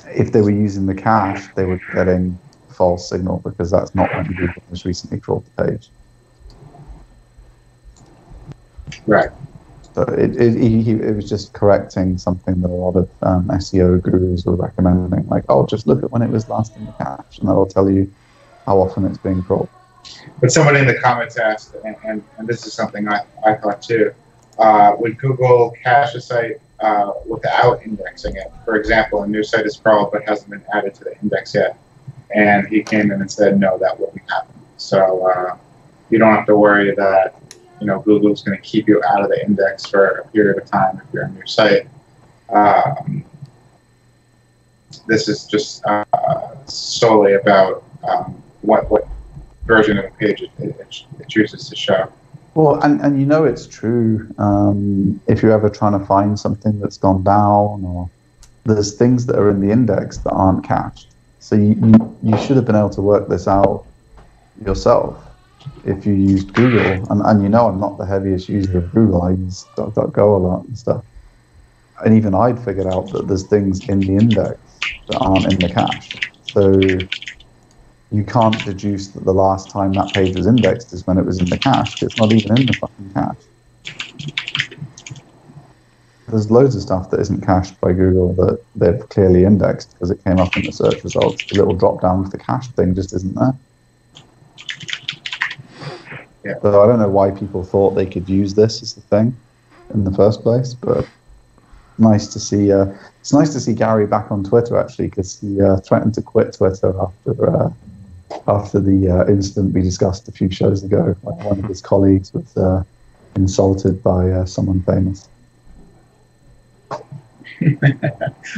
If they were using the cache, they were getting false signal because that's not when Google has recently crawled the page. Right. So it was just correcting something that a lot of SEO gurus were recommending, like, oh, just look at when it was last in the cache, and that'll tell you how often it's being crawled. But somebody in the comments asked, and this is something I thought too, would Google cache a site without indexing it? For example, a new site is crawled but hasn't been added to the index yet. And he came in and said, no, that wouldn't happen. So you don't have to worry that Google's going to keep you out of the index for a period of time if you're on your site. This is just solely about what version of the page it chooses to show. Well, and it's true. If you're ever trying to find something that's gone down, or there's things that are in the index that aren't cached. So you should have been able to work this out yourself if you used Google. And I'm not the heaviest user of Google. I use DuckDuckGo a lot and stuff. And even I'd figured out that there's things in the index that aren't in the cache. So you can't deduce that the last time that page was indexed is when it was in the cache. It's not even in the fucking cache. There's loads of stuff that isn't cached by Google that they've clearly indexed because it came up in the search results. The little drop down with the cache thing just isn't there. Yeah. So I don't know why people thought they could use this as the thing in the first place, but nice to see. It's nice to see Gary back on Twitter actually, because he threatened to quit Twitter after the incident we discussed a few shows ago. When one of his colleagues was insulted by someone famous.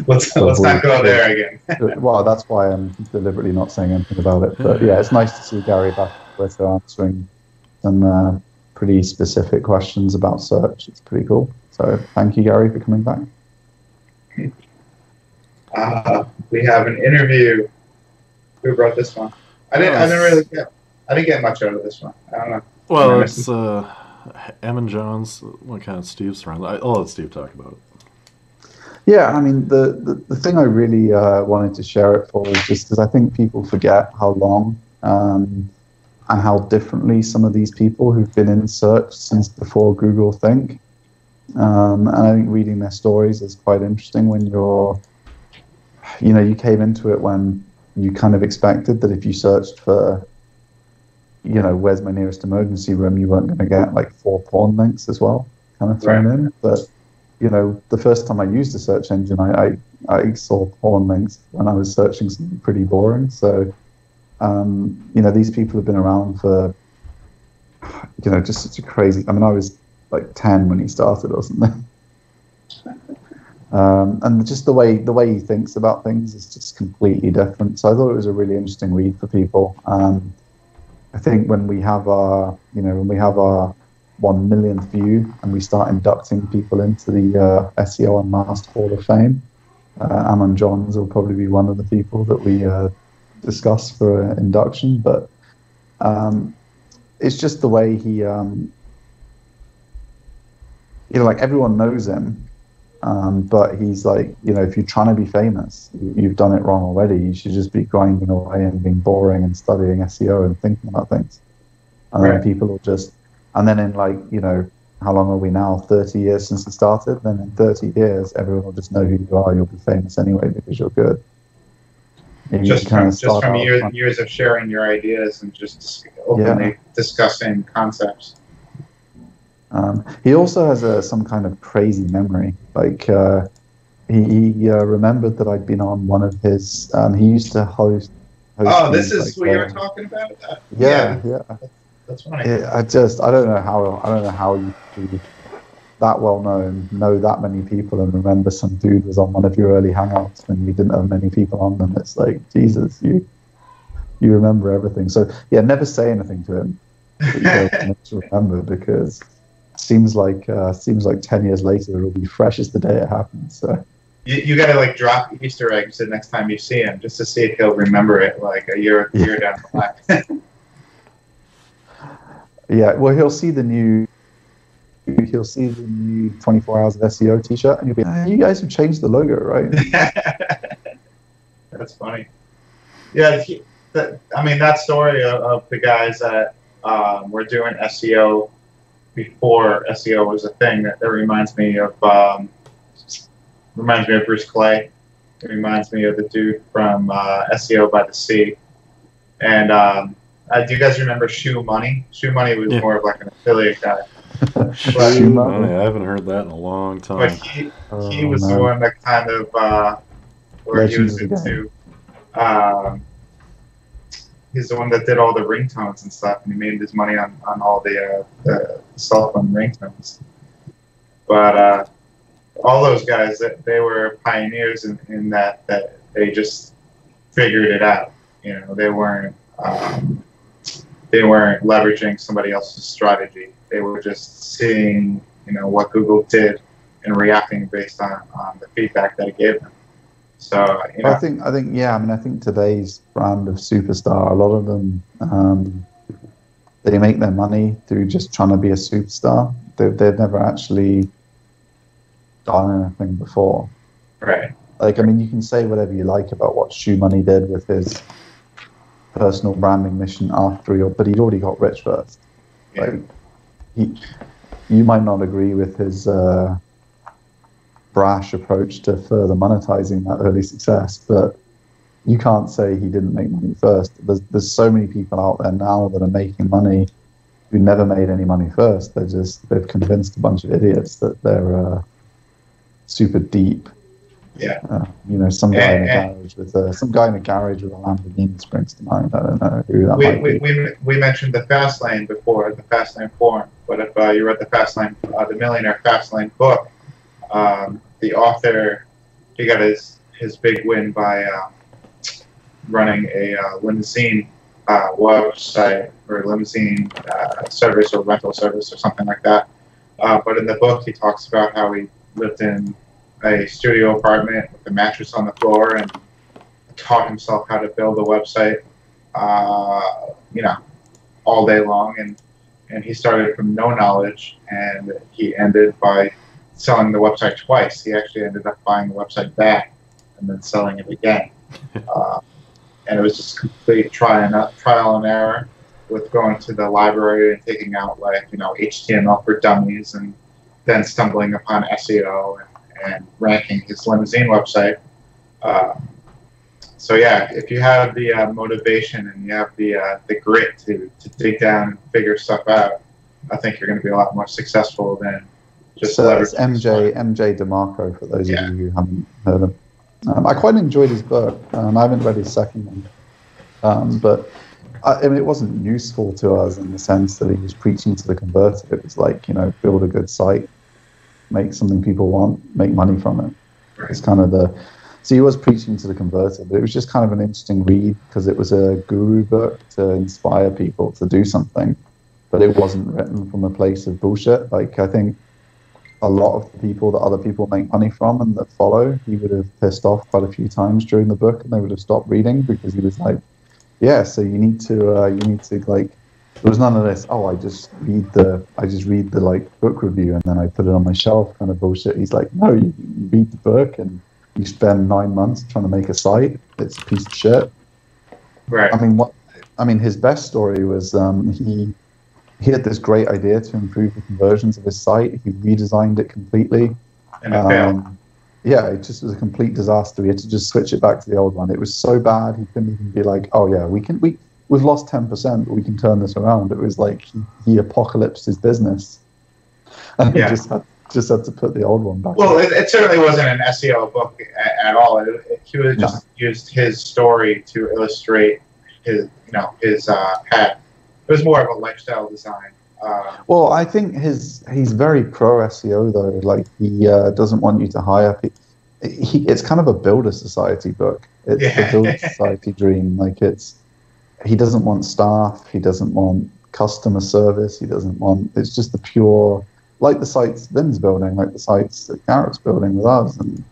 let's not go there again. Well, that's why I'm deliberately not saying anything about it. But yeah, it's nice to see Gary back on Twitter answering some pretty specific questions about search. It's pretty cool. So thank you, Gary, for coming back. We have an interview. Who brought this one? I didn't get much out of this one. I don't know. Well, it's Emin Jones. What kind of Steve's around? I'll let Steve talk about it. Yeah, I mean, the thing I really wanted to share it for is just because I think people forget how long and how differently some of these people who've been in search since before Google think. And I think reading their stories is quite interesting when you came into it when you kind of expected that if you searched for, where's my nearest emergency room, you weren't going to get like 4 porn links as well, kind of thrown in. But the first time I used a search engine, I saw porn links when I was searching something pretty boring. So, these people have been around for, just such a crazy. I mean, I was like 10 when he started or something. And just the way he thinks about things is just completely different. So I thought it was a really interesting read for people. I think when we have our 1 millionth view and we start inducting people into the SEO UnMasked Hall of Fame, Ammon Johns will probably be one of the people that we discuss for induction. But it's just the way he, like everyone knows him, but he's like, if you're trying to be famous, you've done it wrong already. You should just be grinding away and being boring and studying SEO and thinking about things. And then people will just, and then in how long are we now? 30 years since it started. Then in 30 years, everyone will just know who you are. You'll be famous anyway because you're good. Just from years of sharing your ideas and just openly discussing concepts. He also has some kind of crazy memory. Like he remembered that I'd been on one of his. He used to host. Oh, this is like, what you were talking about. Yeah. That's funny. I don't know how you could be that well known, know that many people, and remember some dude was on one of your early hangouts when you didn't have many people on them. It's like, Jesus, you remember everything. So yeah, never say anything to him that you don't want to remember, because seems like 10 years later it'll be fresh as the day it happened. So you gotta like drop Easter eggs the next time you see him, just to see if he'll remember it like a year down the line. Yeah, well, he'll see the new 24 Hours of SEO t-shirt, and you'll be like, you guys have changed the logo, right? That's funny. Yeah, that story of the guys that were doing SEO before SEO was a thing, that reminds me of Bruce Clay. It reminds me of the dude from SEO by the Sea. And do you guys remember Shoe Money? Shoe Money was more of like an affiliate guy. Shoe Money, I haven't heard that in a long time. But he was the one that kind of where he was into. He's the one that did all the ringtones and stuff, and he made his money on all the cell phone ringtones. But all those guys, they were pioneers in that they just figured it out. You know, they weren't leveraging somebody else's strategy. They were just seeing, what Google did and reacting based on the feedback that it gave them. So, I think I think today's brand of superstar, a lot of them, they make their money through just trying to be a superstar. They've never actually done anything before. Right. Like, I mean, you can say whatever you like about what Shoe Money did with his personal branding mission but he'd already got rich first. Yeah. Like, you might not agree with his brash approach to further monetizing that early success, but you can't say he didn't make money first. There's so many people out there now that are making money who never made any money first. They've convinced a bunch of idiots that they're super deep. Yeah. Some guy in a garage with a Lamborghini springs to mind. I don't know who that might be. We mentioned the Fastlane before, the Fastlane forum. But if you read the Fastlane, the Millionaire Fastlane book, the author, he got his big win by running a limousine website or limousine service or rental service or something like that. But in the book, he talks about how he lived in a studio apartment with a mattress on the floor and taught himself how to build a website, all day long. And he started from no knowledge, and he ended by selling the website twice. He actually ended up buying the website back and then selling it again. And it was just complete trial and error with going to the library and taking out HTML for dummies, and then stumbling upon SEO and ranking his limousine website. So yeah, if you have the motivation and you have the grit to dig down and figure stuff out, I think you're going to be a lot more successful than just it's MJ DeMarco, for those of you who haven't heard him. I quite enjoyed his book. I haven't read his second one, but it wasn't useful to us in the sense that he was preaching to the converted. It was like, build a good site, make something people want, make money from it. Right. It's kind of so he was preaching to the converted, but it was just kind of an interesting read because it was a guru book to inspire people to do something, but it wasn't written from a place of bullshit. Like, I think a lot of the people that other people make money from and that follow, he would have pissed off quite a few times during the book, and they would have stopped reading because he was like, yeah, so you need to like, there was none of this, I just read the like book review and then I put it on my shelf kind of bullshit. He's like, no, you read the book and you spend 9 months trying to make a site. It's a piece of shit. Right. I mean, his best story was he had this great idea to improve the conversions of his site. He redesigned it completely. And it failed. Yeah, it just was a complete disaster. He had to just switch it back to the old one. It was so bad he couldn't even be like, oh yeah, we've lost 10%, but we can turn this around. It was like he apocalypsed his business. And Yeah. just had to put the old one back. Well, it certainly wasn't an SEO book at all. He was just used his story to illustrate his path. It was more of a lifestyle design. Well, I think he's very pro SEO though. Like he doesn't want you to hire people. It's kind of a builder society book. It's the builder society dream. Like he doesn't want staff. He doesn't want customer service. He doesn't want. It's just the pure, like the sites Vin's building, like the sites that Garrett's building with us, and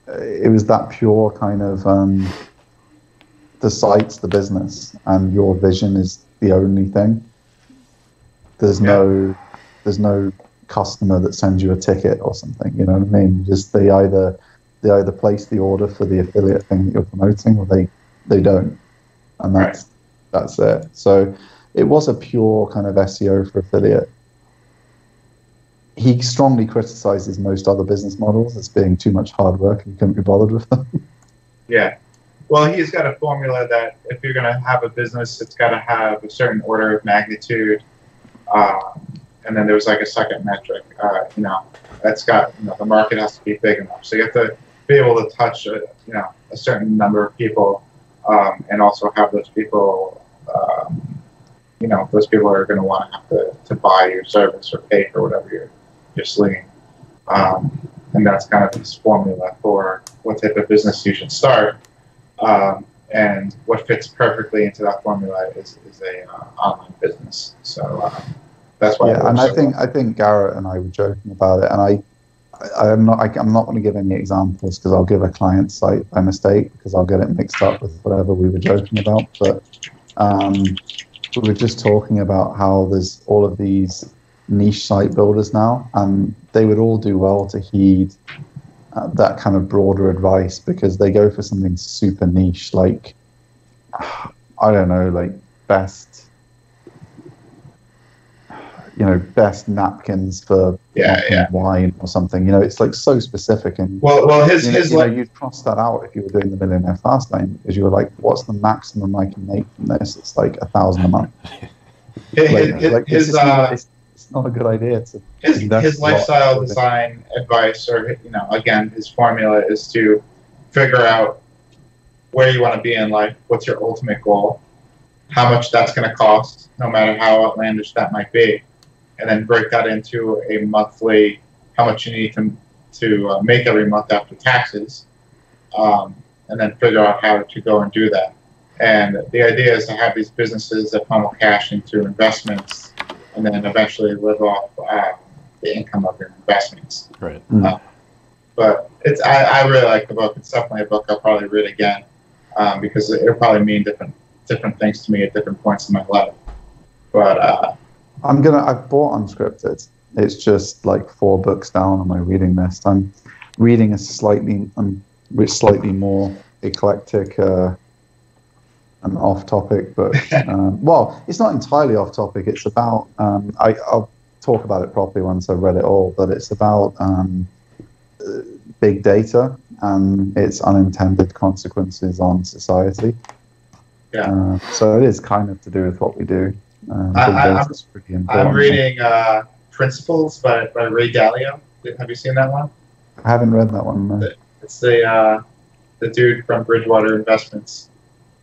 it was that pure kind of the site's the business, and your vision is the only thing. There's no customer that sends you a ticket or something. You know what I mean? Just they either place the order for the affiliate thing that you're promoting, or they don't, and that's it. So it was a pure kind of SEO for affiliate. He strongly criticizes most other business models as being too much hard work and couldn't be bothered with them. Yeah. Well, he's got a formula that if you're going to have a business, it's got to have a certain order of magnitude. And then there's like a second metric, that's got, the market has to be big enough. So you have to be able to touch, a certain number of people, and also have those people, those people are going to want to have to buy your service or pay for whatever you're slinging. And that's kind of his formula for what type of business you should start. And what fits perfectly into that formula is a online business. So that's why. Yeah, and I think Garrett and I were joking about it, and I'm not going to give any examples because I'll give a client site by mistake because I'll get it mixed up with whatever we were joking about. But we were just talking about how there's all of these niche site builders now, and they would all do well to heed that kind of broader advice because they go for something super niche, like I don't know, like best napkins for wine or something. It's like so specific, and you'd cross that out if you were doing the Millionaire Fast Lane because you were like, what's the maximum I can make from this? It's like $1,000 a month. It's not a good idea to. His lifestyle design advice, or again, his formula is to figure out where you want to be in life. What's your ultimate goal? How much that's going to cost, no matter how outlandish that might be, and then break that into a monthly. How much you need to make every month after taxes, and then figure out how to go and do that. And the idea is to have these businesses that funnel cash into investments, and then eventually live off the income of your investments. Right. But I really like the book. It's definitely a book I'll probably read again because it'll probably mean different things to me at different points in my life. But I've bought Unscripted. It's just like 4 books down on my reading list. I'm reading a slightly more eclectic and off-topic book. Well, it's not entirely off-topic. It's about I'll talk about it properly once I've read it all. But it's about big data and its unintended consequences on society. Yeah. So it is kind of to do with what we do. I'm reading Principles by Ray Dalio. Have you seen that one? I haven't read that one. No. It's the dude from Bridgewater Investments,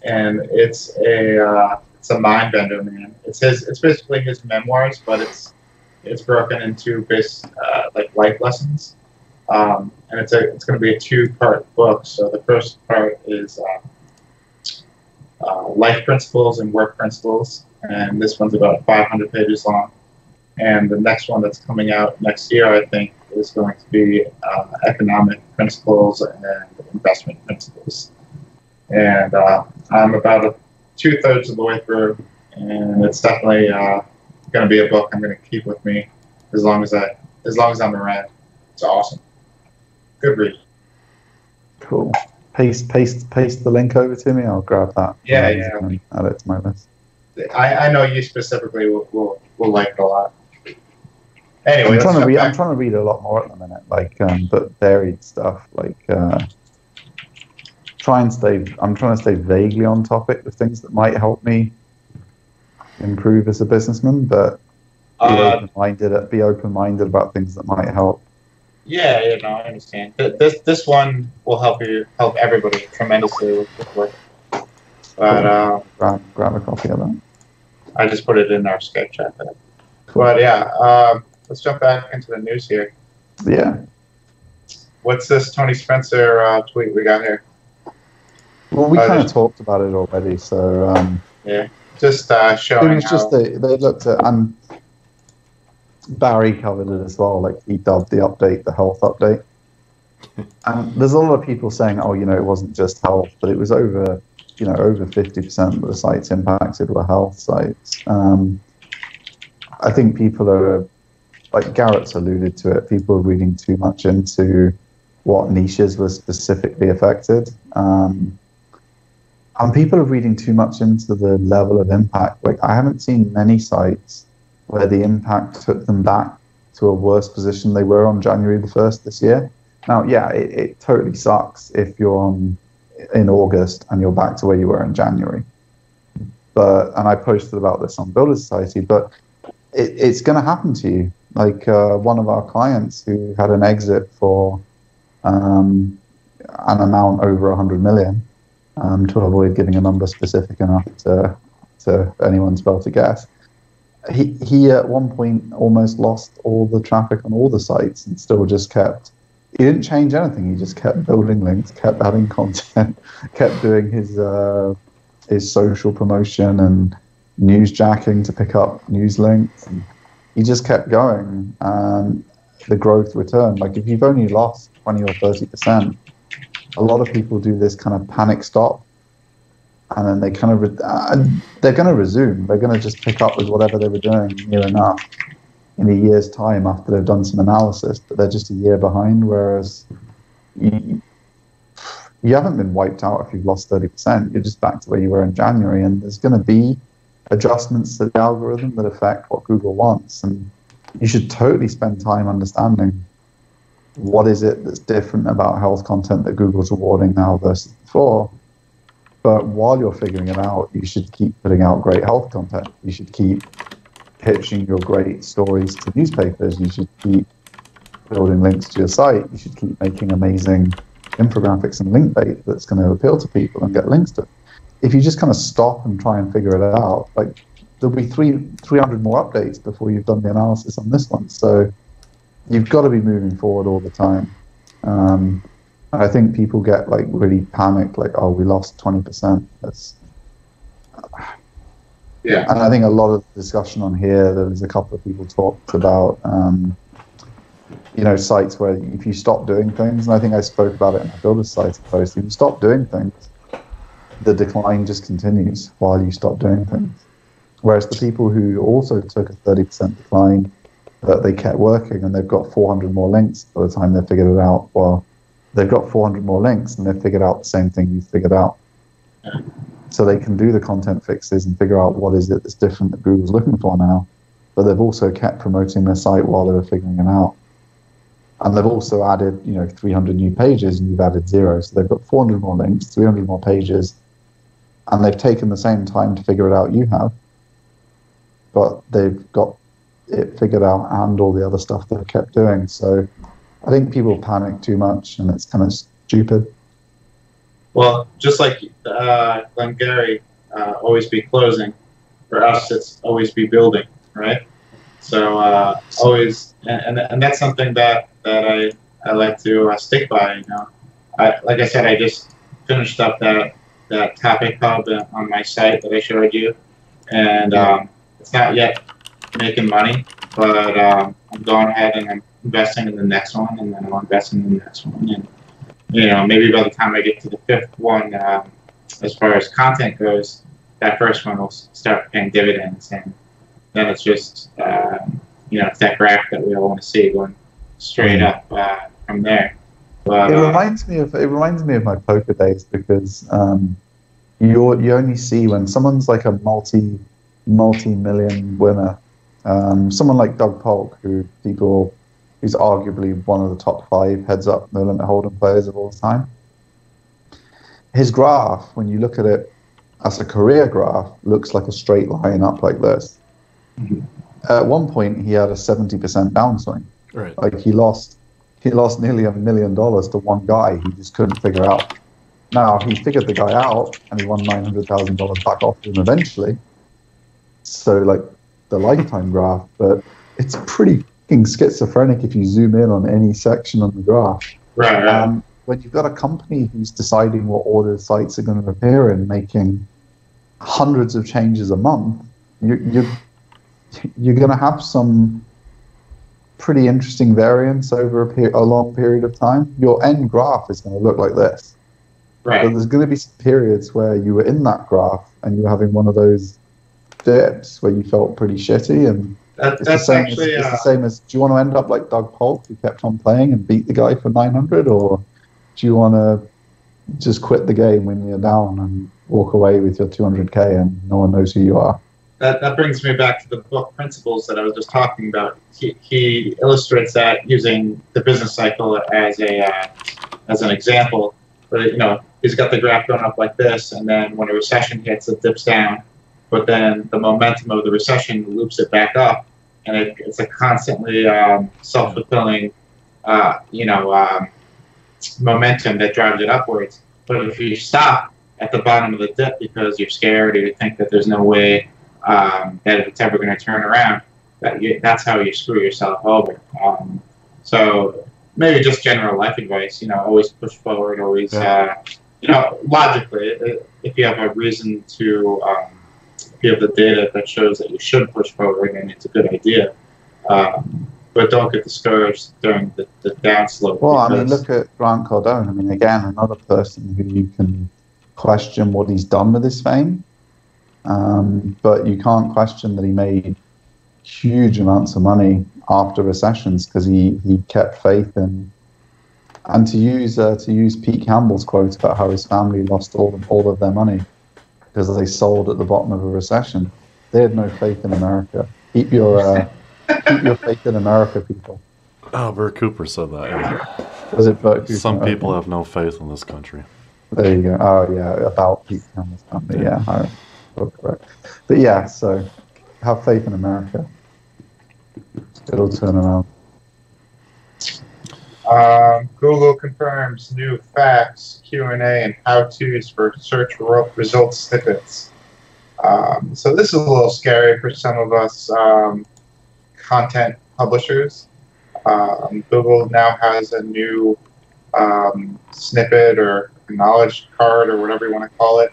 and it's a mind bender, man. It's basically his memoirs, but it's broken into like life lessons, and it's going to be a 2-part book. So the first part is life principles and work principles, and this one's about 500 pages long. And the next one that's coming out next year, I think, is going to be economic principles and investment principles. And I'm about 2/3 of the way through, and it's definitely going to be a book I'm going to keep with me as long as I'm around. It's awesome. Good read. Cool. Paste the link over to me. I'll grab that. Yeah. And add it to my list. I know you specifically will like it a lot. Anyway, I'm trying to read a lot more at the minute, like but varied stuff. Like I'm trying to stay vaguely on topic with things that might help me improve as a businessman, but Be open-minded about things that might help. Yeah, I understand. This one will help everybody tremendously with work. But grab a copy of that. I just put it in our Skype chat. Cool. But yeah, let's jump back into the news here. Yeah. What's this Tony Spencer tweet we got here? Well, we kind of talked about it already, so yeah, just showing. It was just they looked at, and Barry covered it as well. Like he dubbed the update the health update. And there's a lot of people saying, oh, it wasn't just health, but it was over 50% of the sites impacted were health sites. I think people are, like Garrett's alluded to it, people are reading too much into what niches were specifically affected. And people are reading too much into the level of impact. Like I haven't seen many sites where the impact took them back to a worse position they were on January the 1st this year. Now, yeah, it totally sucks if you're in August and you're back to where you were in January. And I posted about this on Builder Society, but it's going to happen to you. Like one of our clients who had an exit for an amount over 100 million, to avoid giving a number specific enough to anyone to be able to guess. He at one point almost lost all the traffic on all the sites and still just kept. He didn't change anything. He just kept building links, kept adding content, kept doing his social promotion and newsjacking to pick up news links. And he just kept going, and the growth returned. Like if you've only lost 20 or 30%, a lot of people do this kind of panic stop, and then they kind of they're going to resume. They're going to just pick up with whatever they were doing near enough in a year's time after they've done some analysis, but they're just a year behind. Whereas you haven't been wiped out if you've lost 30%. You're just back to where you were in January, and there's going to be adjustments to the algorithm that affect what Google wants, and you should totally spend time understanding what is it that's different about health content that Google's rewarding now versus before. But while you're figuring it out, you should keep putting out great health content. You should keep pitching your great stories to newspapers. You should keep building links to your site. You should keep making amazing infographics and link bait that's going to appeal to people and get links to it. If you just kind of stop and try and figure it out, like there'll be 300 more updates before you've done the analysis on this one. So you've got to be moving forward all the time. I think people get like really panicked, like, oh, we lost 20%. Yeah. And I think a lot of the discussion on here, there was a couple of people talked about, sites where if you stop doing things, and I think I spoke about it in my Builder Society post, if you stop doing things, the decline just continues while you stop doing things. Whereas the people who also took a 30% decline, but they kept working and they've got 400 more links by the time they figured it out. Well, they've got 400 more links and they've figured out the same thing you figured out. So they can do the content fixes and figure out what is it that's different that Google's looking for now. But they've also kept promoting their site while they were figuring it out. And they've also added, 300 new pages and you've added 0. So they've got 400 more links, 300 more pages, and they've taken the same time to figure it out you have. But they've got it figured out and all the other stuff they've kept doing. So I think people panic too much and it's kind of stupid. Well, just like Glengarry, always be closing. For us, it's always be building, right? So always, and that's something that I like to stick by. Like I said, I just finished up that topic hub on my site that I showed you, and it's not yet making money, but I'm going ahead and I'm investing in the next one, and then I'm investing in the next one, and maybe by the time I get to the 5th one, as far as content goes, that first one will start paying dividends, and then it's just it's that graph that we all want to see going straight up from there. But, it reminds me of my poker days, because you only see when someone's like a multi-million winner. Someone like Doug Polk, who's arguably one of the top 5 heads-up no limit hold'em players of all time. His graph, when you look at it as a career graph, looks like a straight line up like this. Mm-hmm. at one point he had a 70% downswing. Right. Like he lost nearly $1 million to one guy he just couldn't figure out. Now he figured the guy out and he won $900,000 back off him eventually. So like the lifetime graph, but it's pretty fucking schizophrenic if you zoom in on any section on the graph. Right. When you've got a company who's deciding what order sites are going to appear in, making hundreds of changes a month, you're going to have some pretty interesting variance over a long period of time. Your end graph is going to look like this. Right. But there's going to be some periods where you were in that graph and you're having one of those dips where you felt pretty shitty, and it's the same as, do you want to end up like Doug Polk, who kept on playing and beat the guy for 900, or do you want to just quit the game when you're down and walk away with your 200K and no one knows who you are? That brings me back to the book Principles that I was just talking about. He illustrates that using the business cycle as an example. But he's got the graph going up like this, and then when a recession hits, it dips down. But then the momentum of the recession loops it back up, and it's a constantly self-fulfilling, momentum that drives it upwards. But if you stop at the bottom of the dip because you're scared or you think that there's no way that it's ever going to turn around, that's how you screw yourself over. So maybe just general life advice, always push forward, always, logically, if you have a reason to, if you have the data that shows that you should push forward and it's a good idea, but don't get discouraged during the downslope. Well, I mean, look at Grant Cardone. I mean, again, another person who you can question what he's done with his fame, but you can't question that he made huge amounts of money after recessions because he kept faith in. And to use Pete Campbell's quote about how his family lost all of their money because they sold at the bottom of a recession, they had no faith in America. Keep your faith in America, people. Oh, Bert Cooper said that. Yeah. Was it Bert Cooper? Some people have no faith in this country. There you go. Oh, yeah, about Pete Campbell's family. Yeah, correct. But yeah, so have faith in America. It'll turn around. Google confirms new facts, Q&A, and how-tos for search results snippets. So this is a little scary for some of us content publishers. Google now has a new snippet or knowledge card or whatever you want to call it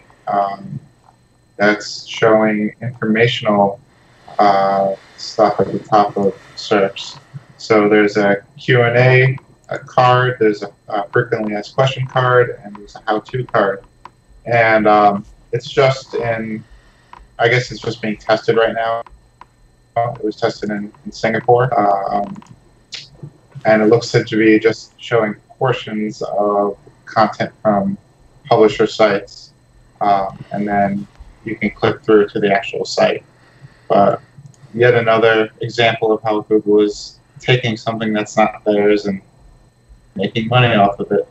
that's showing informational stuff at the top of search. So there's a Q&A card, there's a frequently asked question card, and there's a how-to card. And it's just I guess it's just being tested right now. It was tested in Singapore. And it looks to be just showing portions of content from publisher sites. And then you can click through to the actual site. But yet another example of how Google is taking something that's not theirs and making money off of it.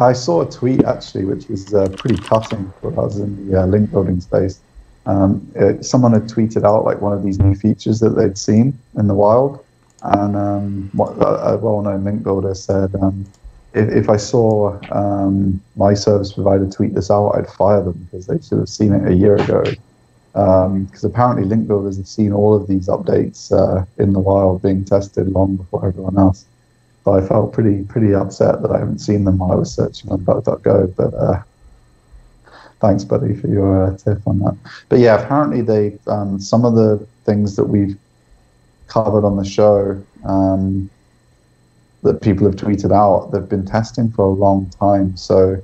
I saw a tweet actually, which was pretty cutting for us in the link building space. Someone had tweeted out like one of these new features that they'd seen in the wild, and a well-known link builder said, if I saw my service provider tweet this out, I'd fire them because they should have seen it a year ago. Because apparently link builders have seen all of these updates in the wild being tested long before everyone else. So I felt pretty upset that I haven't seen them while I was searching on DuckDuckGo. But thanks, buddy, for your tip on that. But yeah, apparently they some of the things that we've covered on the show that people have tweeted out, they've been testing for a long time. So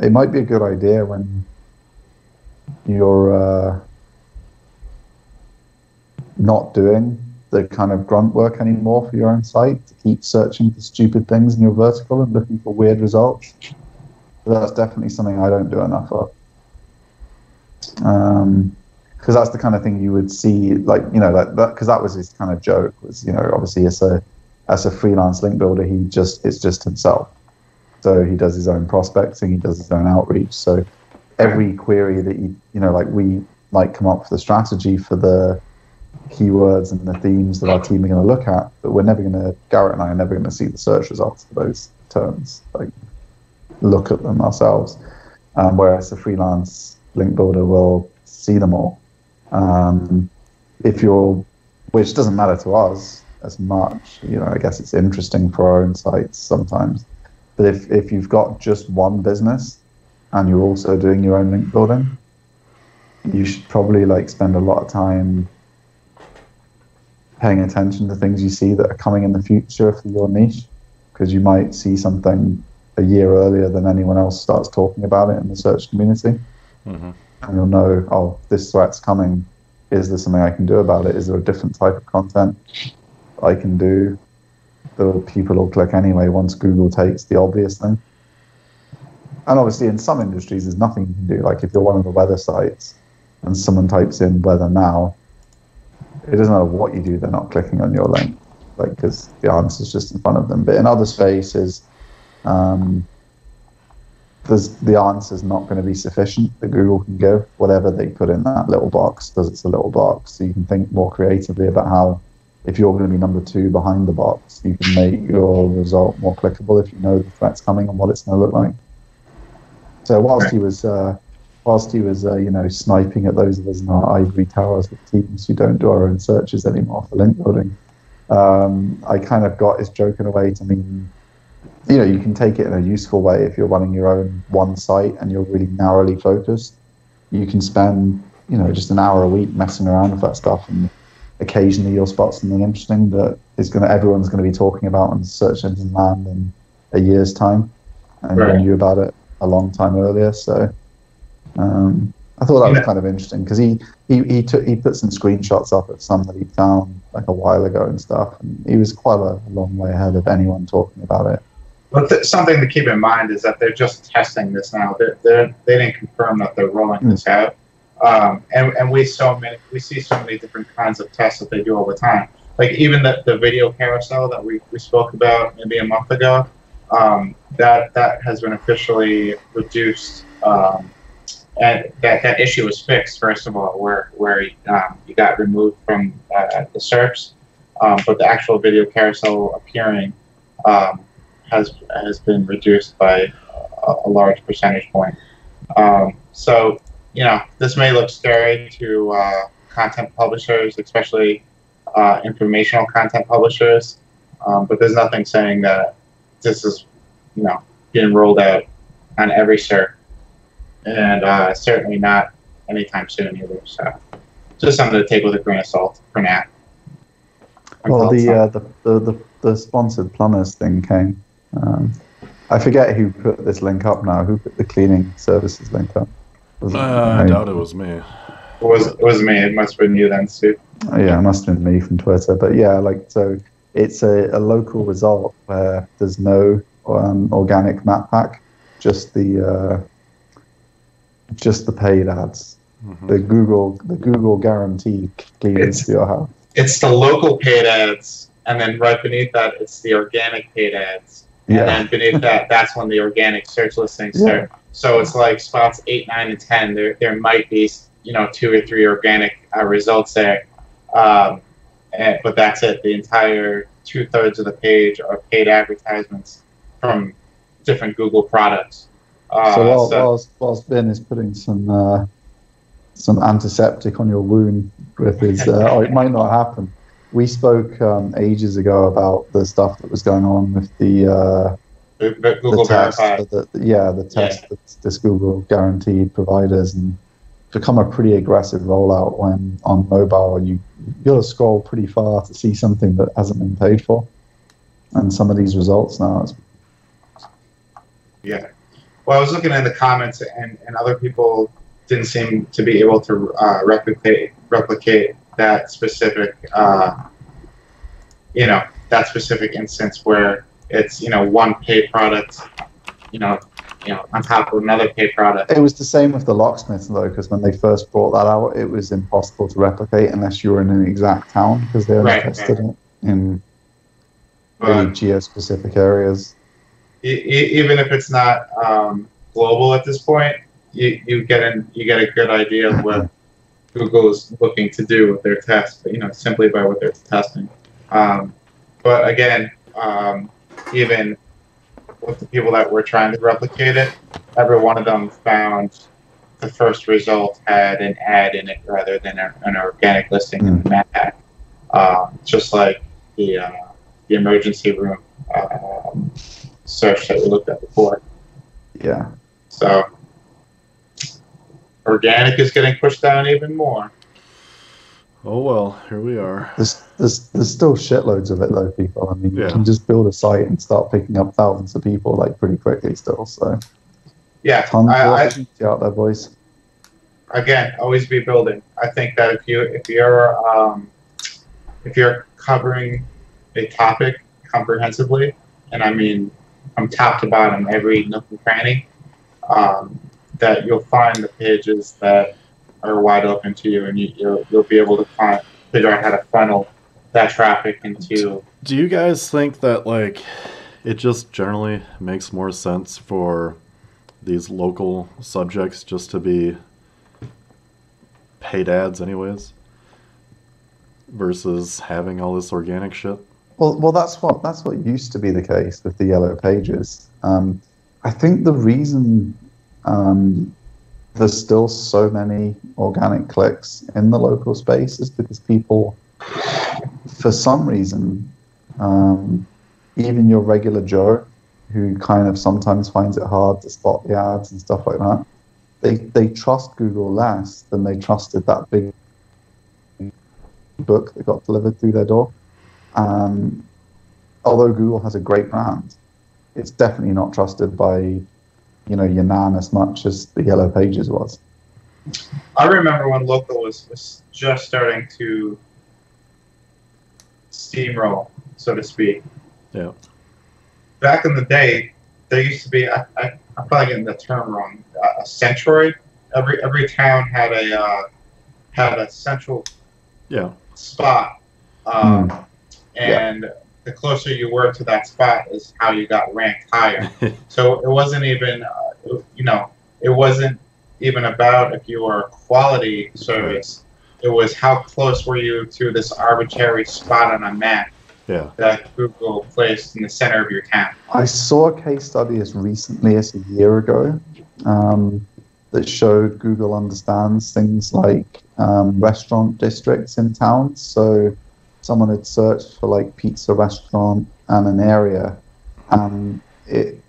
it might be a good idea when you're not doing the kind of grunt work anymore for your own site to keep searching for stupid things in your vertical and looking for weird results. So that's definitely something I don't do enough of. Because that's the kind of thing you would see, like, because that was his kind of joke, was, obviously as a freelance link builder, it's just himself. So he does his own prospecting, he does his own outreach. So every query that might come up with a strategy for the keywords and the themes that our team are going to look at, but Garrett and I are never going to see the search results for those terms, like look at them ourselves. Whereas the freelance link builder will see them all. Which doesn't matter to us as much, I guess it's interesting for our own sites sometimes. But if you've got just one business and you're also doing your own link building, you should probably spend a lot of time paying attention to things you see that are coming in the future for your niche, because you might see something a year earlier than anyone else starts talking about it in the search community. Mm-hmm. And you'll know, oh, this threat's coming. Is there something I can do about it? Is there a different type of content I can do that people will click anyway once Google takes the obvious thing? And obviously in some industries, there's nothing you can do. Like if you're one of the weather sites and someone types in weather now, it doesn't matter what you do, they're not clicking on your link, because the answer's just in front of them. But in other spaces, the answer's not going to be sufficient that Google can give. Whatever they put in that little box, because it's a little box, so you can think more creatively about how, if you're going to be number 2 behind the box, you can make your result more clickable if you know the threat's coming and what it's going to look like. So whilst he was sniping at those of us in our ivory towers with teams who don't do our own searches anymore for link building, I kind of got his joke in a way to mean, you can take it in a useful way if you're running your own one site and you're really narrowly focused. You can spend, just an hour a week messing around with that stuff, and occasionally you'll spot something interesting that everyone's going to be talking about on search engine land in a year's time, and you knew about it a long time earlier. So I thought that was kind of interesting, because he put some screenshots up of some that he found a while ago and stuff, and he was quite a long way ahead of anyone talking about it. But something to keep in mind is that they're just testing this now. They didn't confirm that they're rolling this out. And we see so many different kinds of tests that they do all the time. Like even the video carousel that we spoke about maybe a month ago, that has been officially reduced, and that issue was fixed, first of all, where you got removed from the SERPs, but the actual video carousel appearing has been reduced by a large percentage point. So this may look scary to content publishers, especially informational content publishers, but there's nothing saying that this is being rolled out on every SERP, and certainly not anytime soon either. So just something to take with a grain of salt for now. Well, the sponsored plumbers thing came. I forget who put this link up now. Who put the cleaning services link up? I doubt it was me. It was me. It must have been you then, Steve. Yeah, it must have been me from Twitter. But yeah, so it's a local result where there's no organic map pack, just the paid ads. Mm-hmm. The Google guaranteed cleaning for your house. It's the local paid ads, and then right beneath that, it's the organic paid ads. And then beneath that, that's when the organic search listings start. So it's like spots 8, 9, and 10. There might be 2 or 3 organic results there, but that's it. The entire 2/3 of the page are paid advertisements from different Google products. Whilst Ben is putting some antiseptic on your wound with his, it might not happen. We spoke ages ago about the stuff that was going on with the Google Verified. The test that this Google guaranteed providers, and become a pretty aggressive rollout when on mobile you got to scroll pretty far to see something that hasn't been paid for, and some of these results now. Well, I was looking in the comments, and other people didn't seem to be able to replicate that specific, that specific instance where it's, one paid product, on top of another paid product. It was the same with the locksmiths, though, because when they first brought that out, it was impossible to replicate unless you were in an exact town, because they only tested it in really geo-specific areas. Even if it's not global at this point, you get a good idea of Google is looking to do with their test, simply by what they're testing. But again, even with the people that were trying to replicate it, every one of them found the first result had an ad in it rather than an organic listing in the map pack. Just like the emergency room search that we looked at before. Yeah. So organic is getting pushed down even more. Oh well, here we are. There's still shitloads of it though, people. I mean, Yeah. you can just build a site and start picking up thousands of people like pretty quickly still. So yeah, tons of opportunity out there, boys. Again, always be building. I think that if you're covering a topic comprehensively, and I mean from top to bottom, every nook and cranny, that you'll find the pages that are wide open to you, and you'll be able to figure out how to funnel that traffic into. Do you guys think that like it just generally makes more sense for these local subjects just to be paid ads anyways versus having all this organic shit? Well, that's what used to be the case with the yellow pages. I think the reason there's still so many organic clicks in the local space is because people, for some reason, even your regular Joe, who kind of sometimes finds it hard to spot the ads and stuff like that, they trust Google less than they trusted that big book that got delivered through their door. Although Google has a great brand, it's definitely not trusted by your nan as much as the yellow pages was. I remember when local was just starting to steamroll, so to speak. Yeah. Back in the day, there used to be, I'm probably getting the term wrong, a centroid. Every town had a central spot, and the closer you were to that spot is how you got ranked higher. So it wasn't even, it wasn't even about if you were a quality service. It was how close were you to this arbitrary spot on a map that Google placed in the center of your town. I saw a case study as recently as a year ago that showed Google understands things like restaurant districts in towns. So someone had searched for like pizza restaurant and an area, and the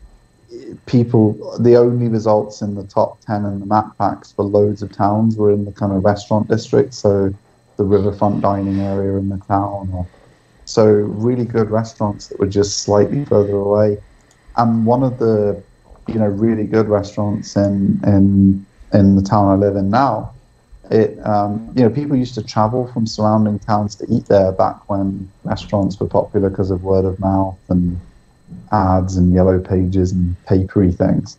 only results in the top 10 in the map packs for loads of towns were in the kind of restaurant district, so the riverfront dining area in the town, so really good restaurants that were just slightly further away. And one of the really good restaurants in the town I live in now, people used to travel from surrounding towns to eat there back when restaurants were popular because of word of mouth and ads and yellow pages and papery things.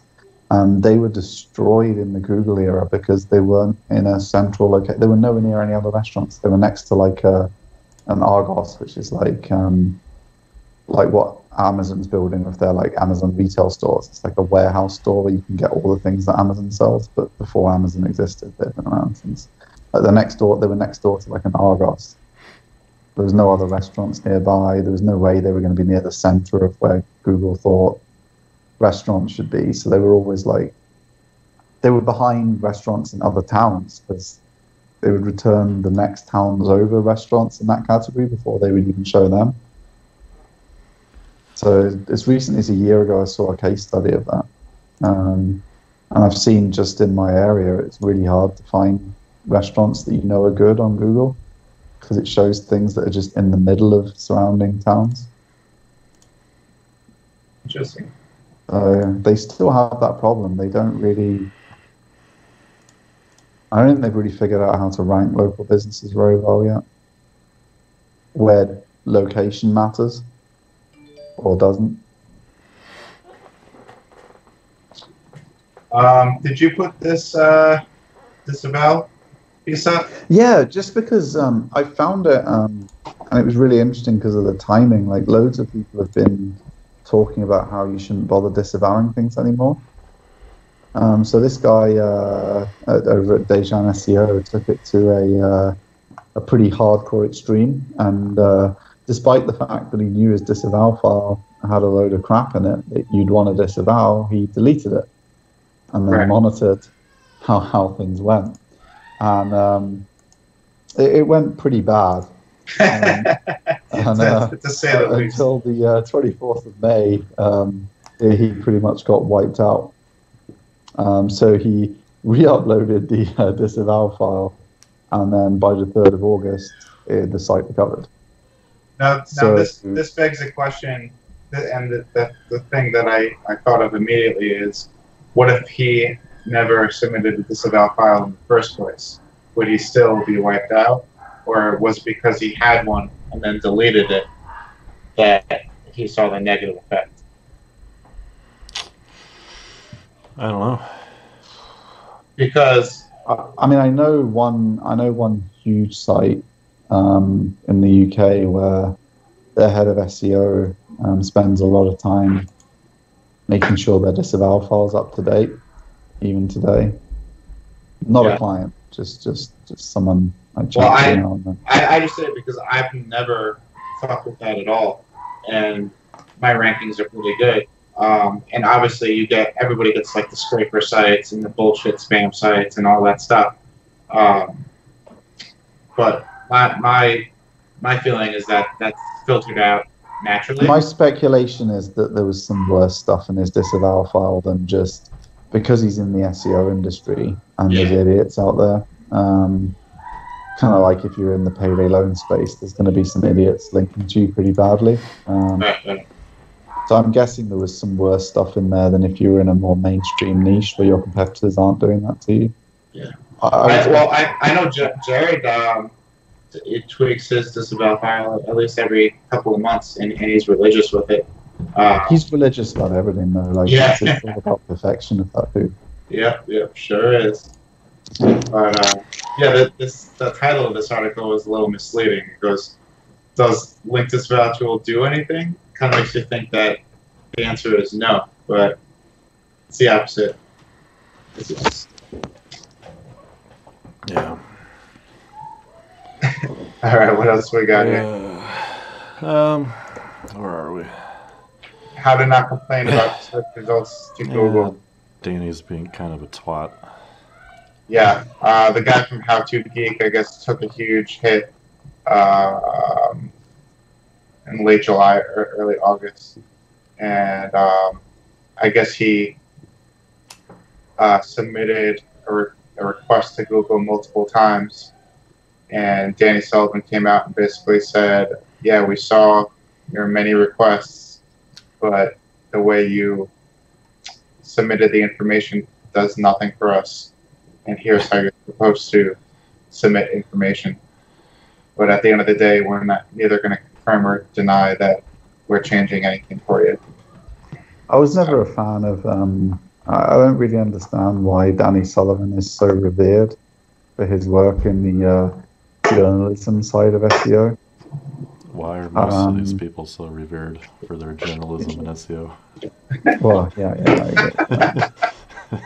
They were destroyed in the Google era because they weren't in a central location. They were nowhere near any other restaurants. They were next to like an Argos, which is like what Amazon's building with their like Amazon retail stores. It's like a warehouse store where you can get all the things that Amazon sells. But before Amazon existed, they've been around since. Like they were next door to like an Argos. There was no other restaurants nearby. There was no way they were going to be near the center of where Google thought restaurants should be. So they were always they were behind restaurants in other towns because they would return the next towns over restaurants in that category before they would even show them. So as recently as a year ago, I saw a case study of that. And I've seen just in my area, it's really hard to find restaurants that are good on Google because it shows things that are just in the middle of surrounding towns. Interesting. They still have that problem. They don't really... I don't think they've really figured out how to rank local businesses very well yet. Where location matters or doesn't. Did you put this Disavow piece up? Yeah, just because I found it, and it was really interesting because of the timing. Like loads of people have been talking about how you shouldn't bother disavowing things anymore. So this guy over at Dejan SEO took it to a pretty hardcore extreme, and despite the fact that he knew his disavow file had a load of crap in it that you'd want to disavow, he deleted it and then Right. monitored how things went. And it went pretty bad. And, to say the least. Until the 24th of May, he pretty much got wiped out. So he re-uploaded the disavow file, and then by the 3rd of August, the site recovered. Now this begs the question, and the thing that I thought of immediately is, what if he never submitted the disavow file in the first place? Would he still be wiped out? Or was it because he had one and then deleted it that he saw the negative effect? I don't know. Because I mean, I know one huge site in the UK where their head of SEO spends a lot of time making sure their disavow file's up to date, even today. Not a client, just someone I chat to now and then. I just say it because I've never fucked with that at all, and my rankings are pretty good. And obviously, everybody gets like the scraper sites and the bullshit spam sites and all that stuff. But my feeling is that that's filtered out naturally. My speculation is that there was some worse stuff in his disavow file than just because he's in the SEO industry and there's idiots out there. Kind of like if you're in the payday loan space, there's going to be some idiots linking to you pretty badly. So I'm guessing there was some worse stuff in there than if you were in a more mainstream niche where your competitors aren't doing that to you. Yeah. I know Jared it tweaks his disavow file at least every couple of months, and he's religious with it. He's religious about everything, though. Like, it's all about perfection of that dude. Yeah, sure is. But the title of this article is a little misleading. It goes, "Does link disavow tool do anything?" Kind of makes you think that the answer is no, but it's the opposite. Yeah. All right, what else we got here? Where are we? How to not complain about search results to Google. Danny's being kind of a twat. Yeah, the guy from How To Geek, I guess, took a huge hit in late July or early August, and I guess he submitted a request to Google multiple times, and Danny Sullivan came out and basically said, "Yeah, we saw your many requests, but the way you submitted the information does nothing for us, and here's how you're supposed to submit information. But at the end of the day, we're neither going to confirm or deny that we're changing anything for you." I was never a fan of. I don't really understand why Danny Sullivan is so revered for his work in the journalism side of SEO. Why are most of these people so revered for their journalism and SEO? Well, yeah.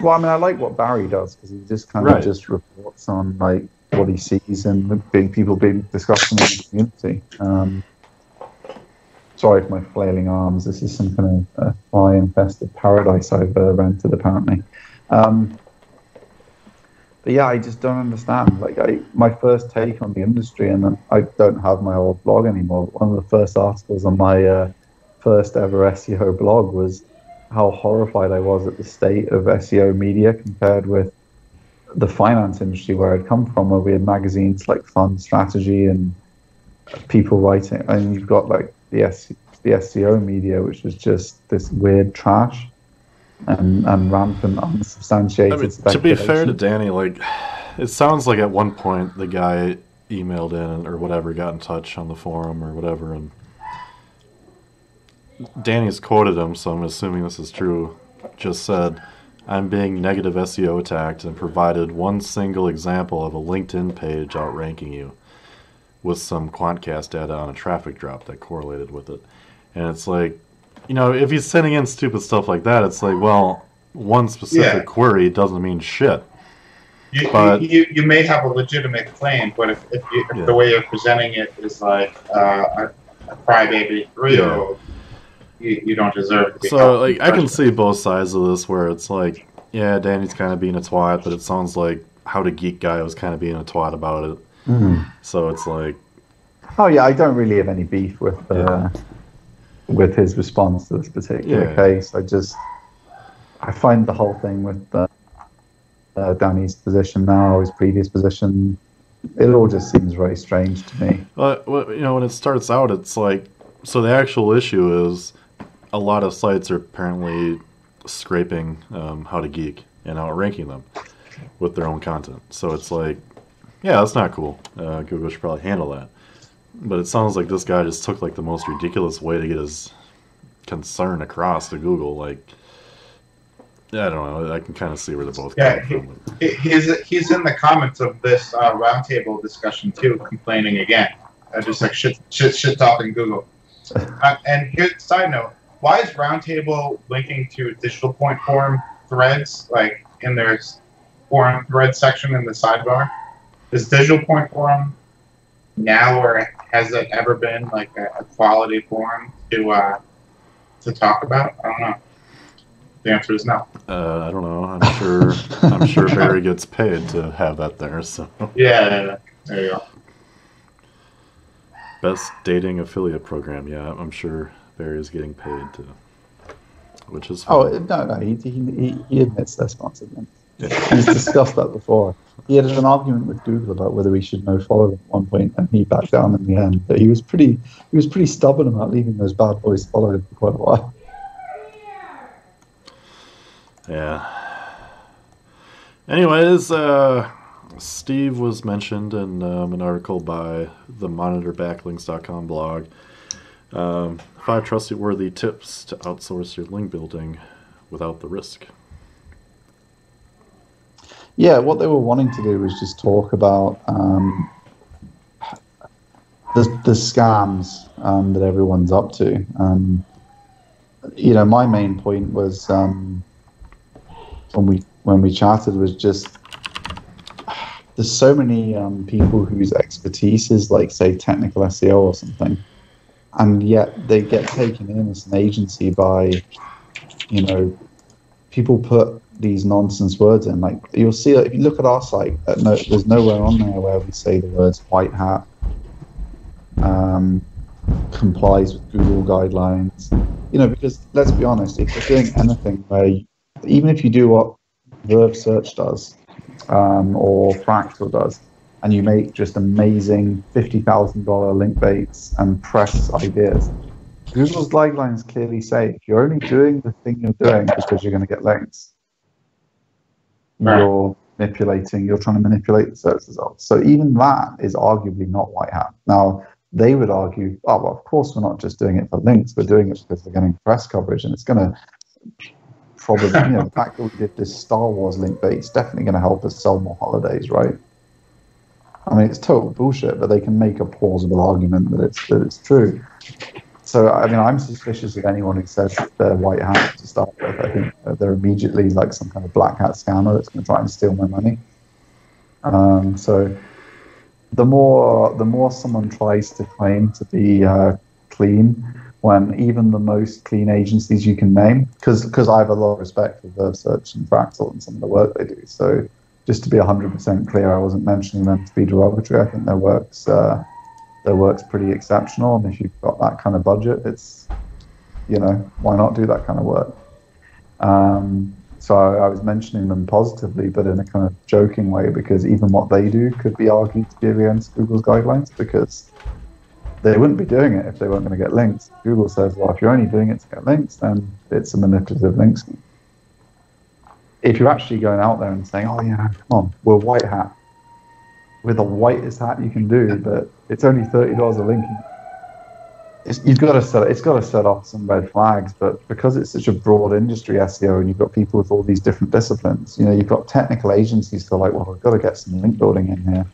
Well, I mean, I like what Barry does because he just kind of just reports on like what he sees and people being discussing in the community. Sorry for my flailing arms. This is some kind of fly-infested paradise I've rented, apparently. But yeah, I just don't understand. Like, my first take on the industry, and then I don't have my old blog anymore. One of the first articles on my first ever SEO blog was how horrified I was at the state of SEO media compared with the finance industry where I'd come from, where we had magazines like Fund Strategy and people writing, and you've got like the SEO media, which was just this weird trash and rampant unsubstantiated speculation. To be fair to Danny, like, it sounds like at one point the guy emailed in or whatever, got in touch on the forum or whatever, and Danny's quoted him, so I'm assuming this is true, just said, "I'm being negative SEO attacked," and provided one single example of a LinkedIn page outranking you with some Quantcast data on a traffic drop that correlated with it. And it's like, if he's sending in stupid stuff like that, it's like, well, one specific query doesn't mean shit. You may have a legitimate claim, but if the way you're presenting it is like a crybaby 3-year-old, you don't deserve to be. So like I can see both sides of this, where it's like, yeah, Danny's kind of being a twat, but it sounds like How to Geek guy was kind of being a twat about it. So it's like, oh yeah, I don't really have any beef with his response to this particular case. I find the whole thing with Danny's position now, his previous position, it all just seems very strange to me. Well, you know, when it starts out, it's like, so the actual issue is a lot of sites are apparently scraping How to Geek and outranking them with their own content. So it's like, yeah, that's not cool. Google should probably handle that. But it sounds like this guy just took like the most ridiculous way to get his concern across to Google. Like, I don't know. I can kind of see where they're both coming from. He's in the comments of this roundtable discussion too, complaining again, just like shit talking Google. And here, side note, why is Roundtable linking to Digital Point forum threads, like in their forum thread section in the sidebar? Is Digital Point forum now, or has it ever been like a quality forum to talk about? I don't know. The answer is no. I don't know. I'm sure Barry gets paid to have that there. So yeah, there you go. Best dating affiliate program. Yeah, I'm sure Barry is getting paid to, which is fine. Oh no, he admits they're sponsored. He's discussed that before. He had an argument with Google about whether we should no-follow them at one point, and he backed down in the end. But he was pretty stubborn about leaving those bad boys follow him for quite a while. Yeah. Anyways, Steve was mentioned in an article by the MonitorBacklinks.com blog. 5 trustworthy tips to outsource your link building without the risk. Yeah, what they were wanting to do was just talk about the scams that everyone's up to. You know, my main point was when we chatted was just there's so many people whose expertise is like, say, technical SEO or something, and yet they get taken in as an agency by, you know, people put these nonsense words in. Like, you'll see that if you look at our site, there's nowhere on there where we say the words white hat, complies with Google guidelines. You know, because let's be honest, if you're doing anything where, even if you do what Verve Search does, or Fractal does, and you make just amazing $50,000 link baits and press ideas, Google's guidelines clearly say if you're only doing the thing you're doing because you're going to get links, you're trying to manipulate the search results. So even that is arguably not white hat. Now, they would argue, oh, well, of course we're not just doing it for links, we're doing it because we're getting press coverage, and it's going to probably, you know, the fact that we did this Star Wars link bait is definitely going to help us sell more holidays, right? I mean, it's total bullshit, but they can make a plausible argument that it's true. So, I mean, I'm suspicious of anyone who says they're white hat to start with. I think they're immediately like some kind of black hat scammer that's going to try and steal my money. So, the more someone tries to claim to be clean, when even the most clean agencies you can name, because I have a lot of respect for Verve Search and Fractal and some of the work they do. So, just to be 100% clear, I wasn't mentioning them to be derogatory. I think their work's pretty exceptional, and if you've got that kind of budget, it's, you know, why not do that kind of work? So I was mentioning them positively, but in a kind of joking way, because even what they do could be argued to be against Google's guidelines, because they wouldn't be doing it if they weren't going to get links. Google says, well, if you're only doing it to get links, then it's a manipulative link scheme. If you're actually going out there and saying, oh yeah, come on, we're white hat, we're the whitest hat you can do, but it's only $30 a link. It's got to set off some red flags. But because it's such a broad industry, SEO, and you've got people with all these different disciplines, you know, you've got technical agencies who are like, well, we've got to get some link building in here,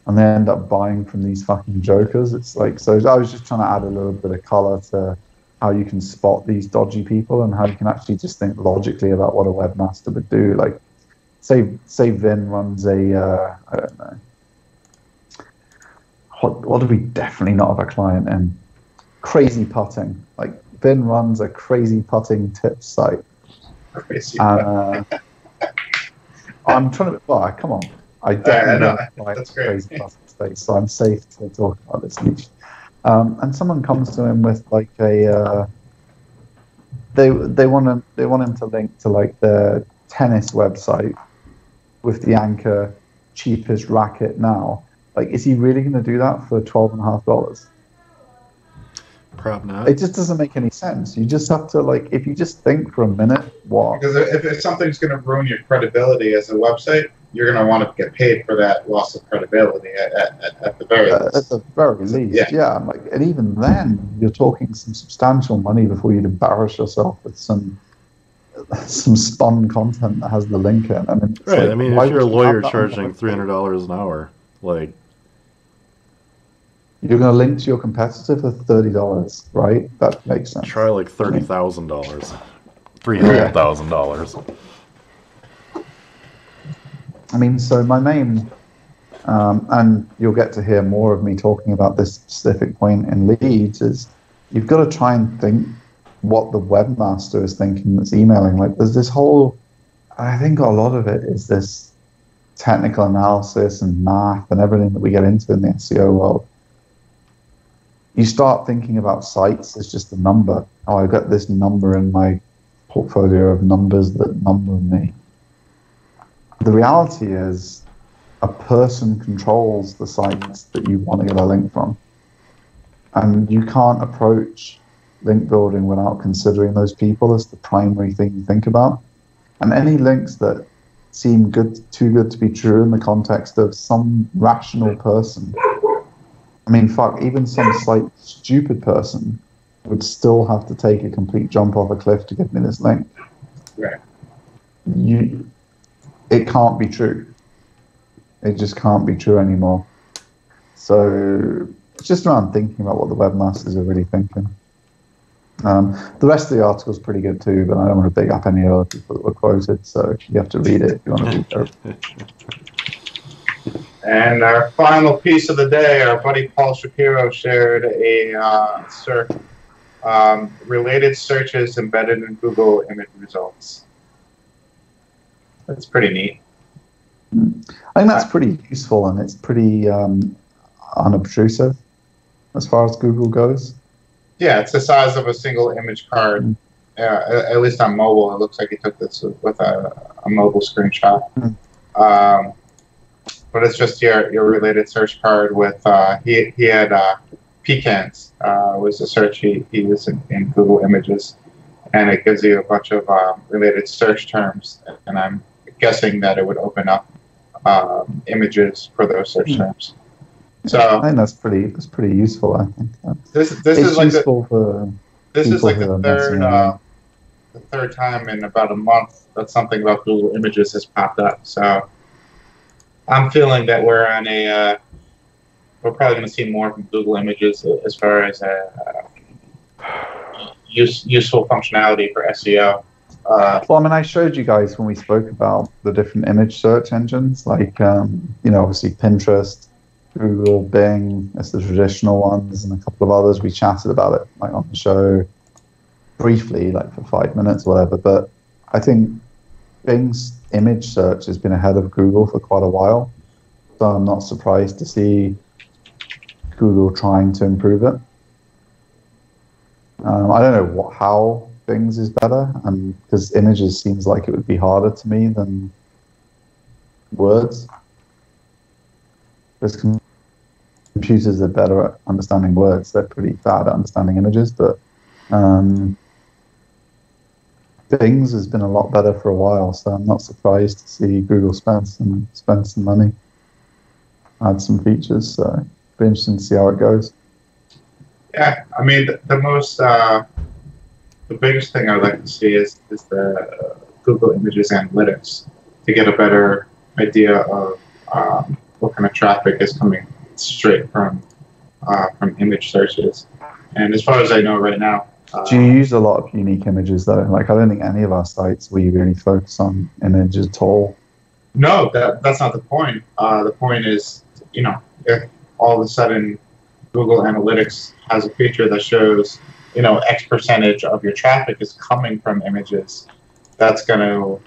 and they end up buying from these fucking jokers. It's like, so I was just trying to add a little bit of color to how you can spot these dodgy people and how you can actually just think logically about what a webmaster would do. Like, say Vin runs a, I don't know, what do we definitely not have a client in? Crazy putting. Like, Vin runs a crazy putting tips site. Crazy. I'm trying to, well, come on. I definitely know that's great. crazy putting space, so I'm safe to talk about this niche. And someone comes to him with like a, they want him to link to like the tennis website with the anchor cheapest racket now. Like, is he really going to do that for $12.50? Probably not. It just doesn't make any sense. You just have to, like, if you just think for a minute, what? Because if something's going to ruin your credibility as a website, you're going to want to get paid for that loss of credibility at the very least. At the very least, yeah. Like, and even then, you're talking some substantial money before you'd embarrass yourself with some spun content that has the link in. I mean, right. Like, I mean, if you're a lawyer charging $300 an hour, like, you're going to link to your competitor for $30, right? That makes sense. Try like $30,000, $300,000. I mean, so my main, and you'll get to hear more of me talking about this specific point in leads, is you've got to try and think what the webmaster is thinking that's emailing. Like, there's this whole, I think a lot of it is this technical analysis and math and everything that we get into in the SEO world. You start thinking about sites as just a number. Oh, I've got this number in my portfolio of numbers that number me. The reality is a person controls the sites that you want to get a link from. And you can't approach link building without considering those people as the primary thing you think about. And any links that seem too good to be true in the context of some rational person, I mean, fuck, even some slight stupid person would still have to take a complete jump off a cliff to give me this link. Right. It can't be true. It just can't be true anymore. So it's just around thinking about what the webmasters are really thinking. The rest of the article is pretty good too, but I don't want to big up any other people that were quoted, so you have to read it if you want to read it. And our final piece of the day, our buddy Paul Shapiro shared a related searches embedded in Google image results. That's pretty neat. I think that's pretty useful, and it's pretty unobtrusive as far as Google goes. Yeah, it's the size of a single image card. At least on mobile, it looks like he took this with a mobile screenshot. But it's just your related search card with, he had pecans, was the search he used in Google Images. And it gives you a bunch of related search terms. And I'm guessing that it would open up images for those search terms. So I think that's pretty useful. I think this is like the third time in about a month that something about Google Images has popped up. So I'm feeling that we're on a we're probably going to see more from Google Images as far as useful functionality for SEO. Well, I mean, I showed you guys when we spoke about the different image search engines, like obviously Pinterest, Google, Bing, as the traditional ones, and a couple of others. We chatted about it like on the show briefly, like for 5 minutes or whatever. But I think Bing's image search has been ahead of Google for quite a while. So I'm not surprised to see Google trying to improve it. I don't know how Bing's is better, because images seems like it would be harder to me than words. Because computers are better at understanding words. They're pretty bad at understanding images, but Bing's has been a lot better for a while, so I'm not surprised to see Google spend some money, add some features. So it'll be interesting to see how it goes. Yeah, I mean the biggest thing I'd like to see is the Google Images Analytics to get a better idea of what kind of traffic is coming straight from image searches. And as far as I know right now, Do you use a lot of unique images though? Like, I don't think any of our sites we really focus on images at all. No, that's not the point. The point is, if all of a sudden Google Analytics has a feature that shows, X percentage of your traffic is coming from images, that's going to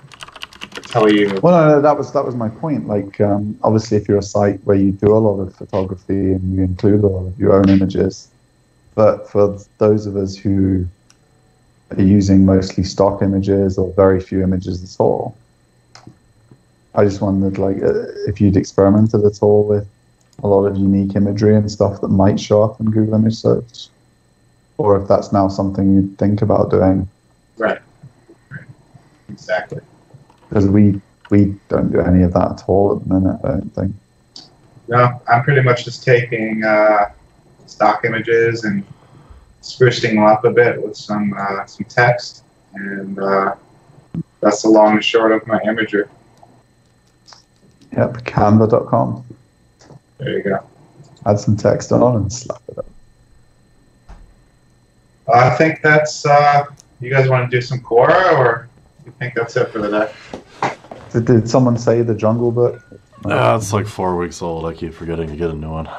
tell you. Well, no, that was my point. Like, obviously, if you're a site where you do a lot of photography and you include a lot of your own images, but for those of us who are using mostly stock images or very few images at all, I just wondered, like, if you'd experimented at all with a lot of unique imagery and stuff that might show up in Google Image Search, or if that's now something you'd think about doing. Right. Exactly. Because we don't do any of that at all at the minute, I don't think. No, I'm pretty much just taking stock images and sprucing them up a bit with some text, and that's the long and short of my imagery. Yep, canva.com. There you go. Add some text on and slap it up. I think that's, you guys want to do some Quora, or you think that's it for the day? Did someone say the Jungle Book? It's like 4 weeks old. I keep forgetting to get a new one.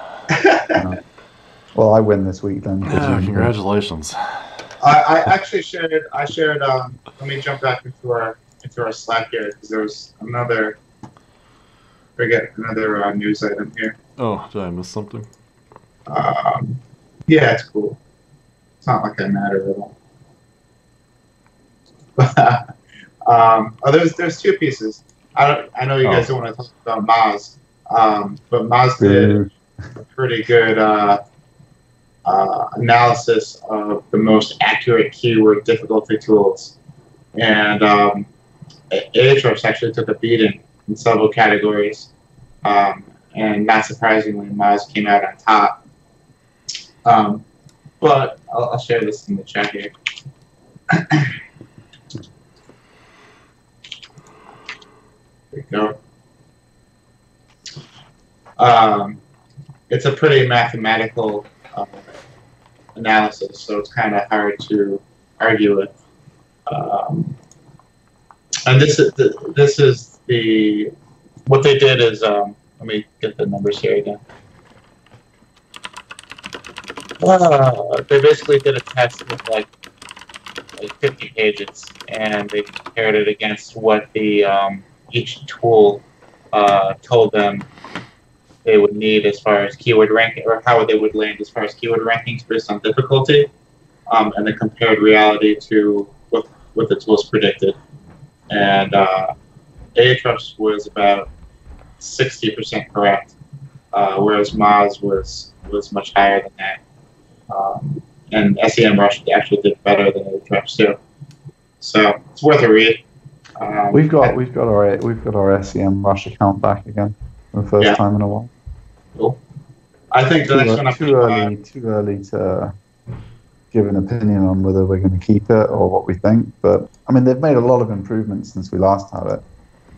Well, I win this week then. Yeah, congratulations. I actually shared. Let me jump back into our Slack here, because there was another news item here. Oh, did I miss something? Yeah, it's cool. It's not like I matter at all. There's 2 pieces. I know you guys don't want to talk about Moz, but Moz did a pretty good analysis of the most accurate keyword difficulty tools, and Ahrefs actually took a beating in several categories, and not surprisingly, Moz came out on top. But I'll share this in the chat here. There you go. It's a pretty mathematical analysis, so it's kind of hard to argue with. And this is what they did is, let me get the numbers here again. They basically did a test with like 50 pages, and they compared it against what the each tool told them they would need as far as keyword ranking, or how they would land as far as keyword rankings based on difficulty, and then compared reality to what the tools predicted. And Ahrefs was about 60% correct, whereas Moz was much higher than that. And SEMrush actually did better than Ahrefs too. So it's worth a read. We've got our SEMrush account back again for the first time in a while. Cool. I think the next one too early to give an opinion on whether we're going to keep it or what we think. But I mean, they've made a lot of improvements since we last had it.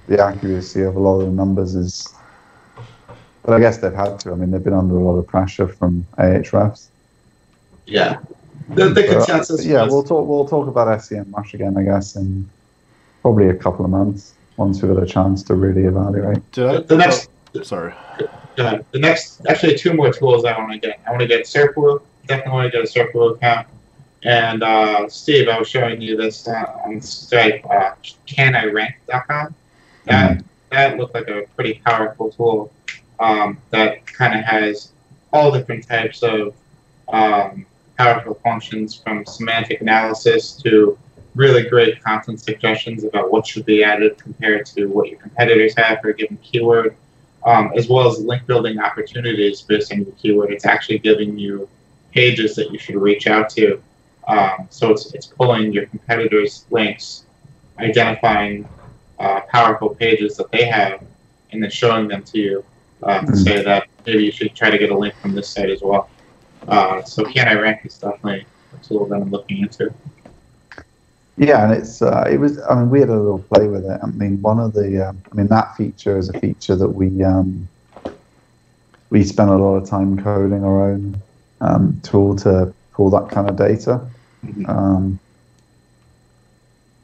The accuracy of a lot of the numbers is, but I guess they've had to. I mean, they've been under a lot of pressure from Ahrefs. Yeah. The consensus. Yeah, we'll talk about SEMrush again, I guess, in probably a couple of months once we've had a chance to really evaluate. Sorry. The next, actually, 2 more tools I want to get. I want to get Serpoo. Definitely want to get a Serpoo account. And Steve, I was showing you this on Stripe, canirank.com. That looked like a pretty powerful tool that kind of has all different types of powerful functions, from semantic analysis to really great content suggestions about what should be added compared to what your competitors have for a given keyword, as well as link building opportunities based on your keyword. It's actually giving you pages that you should reach out to. So it's pulling your competitors' links, identifying powerful pages that they have, and then showing them to you to say that maybe you should try to get a link from this site as well. So canirank is definitely a tool that I'm looking into. Yeah, and it was. I mean, we had a little play with it. I mean, one of the. I mean, that feature is a feature that we spent a lot of time coding our own tool to pull that kind of data.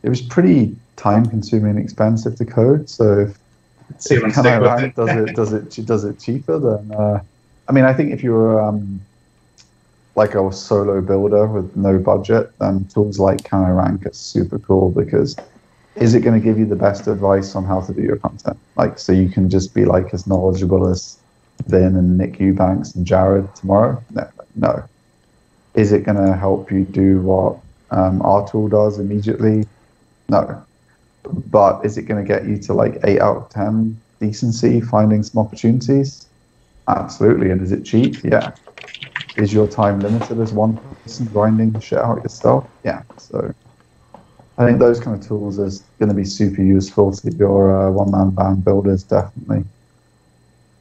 It was pretty time-consuming and expensive to code. So if Can I Rank does it cheaper, then I mean, I think if you were like a solo builder with no budget, then tools like Can I Rank are super cool, because is it going to give you the best advice on how to do your content? Like, so you can just be like as knowledgeable as Vin and Nick Eubanks and Jared tomorrow? No. Is it going to help you do what our tool does immediately? No. But is it going to get you to like 8 out of 10 decency, finding some opportunities? Absolutely. And is it cheap? Yeah. Is your time limited as one person grinding the shit out yourself? Yeah. So I think those kind of tools are going to be super useful to your one-man band builders, definitely.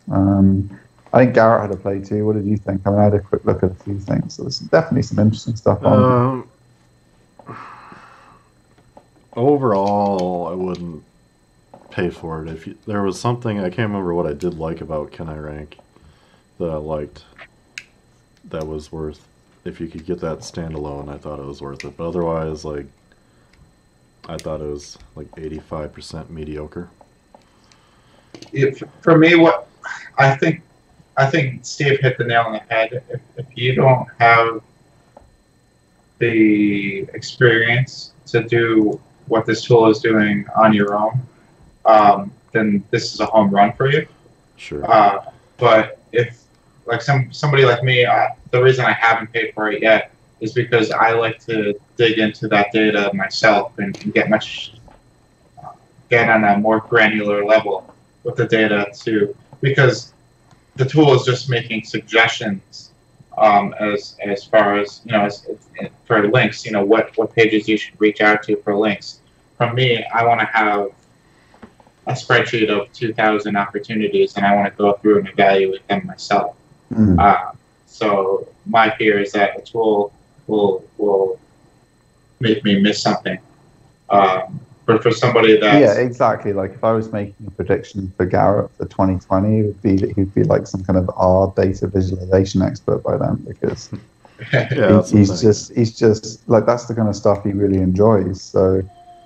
I think Garrett had a play too. What did you think? I mean, I had a quick look at a few things. So there's definitely some interesting stuff on. Overall, I wouldn't pay for it. If there was something, I can't remember what I did like about Can I Rank that I liked that was worth, if you could get that standalone, I thought it was worth it. But otherwise, like, I thought it was like 85% mediocre. For me, what I think Steve hit the nail on the head. If you don't have the experience to do what this tool is doing on your own, then this is a home run for you. Sure. But if like somebody like me, the reason I haven't paid for it yet is because I like to dig into that data myself and get on a more granular level with the data too, because the tool is just making suggestions as far as, you know, as for links, you know, what pages you should reach out to for links. From me, I want to have a spreadsheet of 2,000 opportunities, and I want to go through and evaluate them myself. So my fear is that a tool will make me miss something. But for somebody that, yeah, exactly. Like if I was making a prediction for Garrett for 2020, it would be that he'd be like some kind of R data visualization expert by then, because yeah, he's just like, that's the kind of stuff he really enjoys. So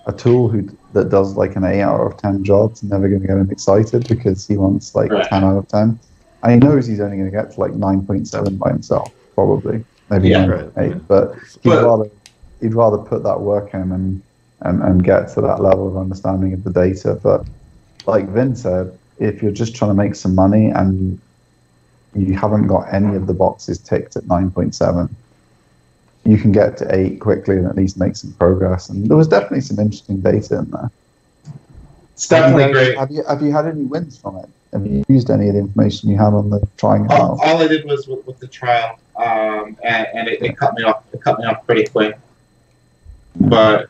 a tool that does like an 8 out of 10 job's never going to get him excited, because he wants like 10 out of 10. And he knows he's only going to get to like 9.7 by himself, probably, maybe 9.8. But he'd rather put that work in and get to that level of understanding of the data. But like Vin said, if you're just trying to make some money and you haven't got any of the boxes ticked at 9.7, you can get to 8 quickly and at least make some progress. And there was definitely some interesting data in there. It's definitely great. Have you had any wins from it? Have you used any of the information you had on the trying it out? All I did was with the trial, and it cut me off. It cut me off pretty quick. But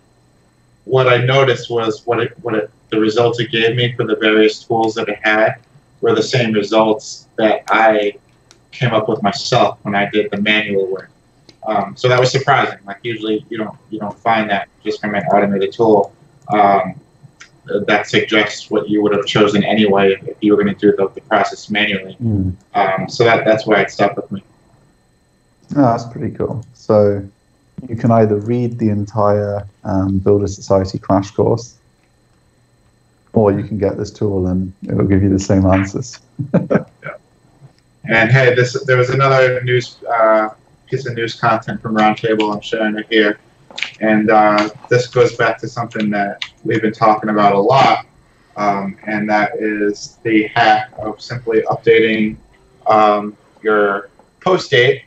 what I noticed was the results it gave me for the various tools that it had were the same results that I came up with myself when I did the manual work. So that was surprising. Like usually you don't find that just from an automated tool that suggests what you would have chosen anyway if you were going to do the process manually. So that's why it stuck with me. Oh, that's pretty cool. So you can either read the entire Builder Society crash course, or you can get this tool and it'll give you the same answers. Yeah. And hey, there was another piece of news content from Roundtable. I'm showing it here. And this goes back to something that we've been talking about a lot, and that is the hack of simply updating your post date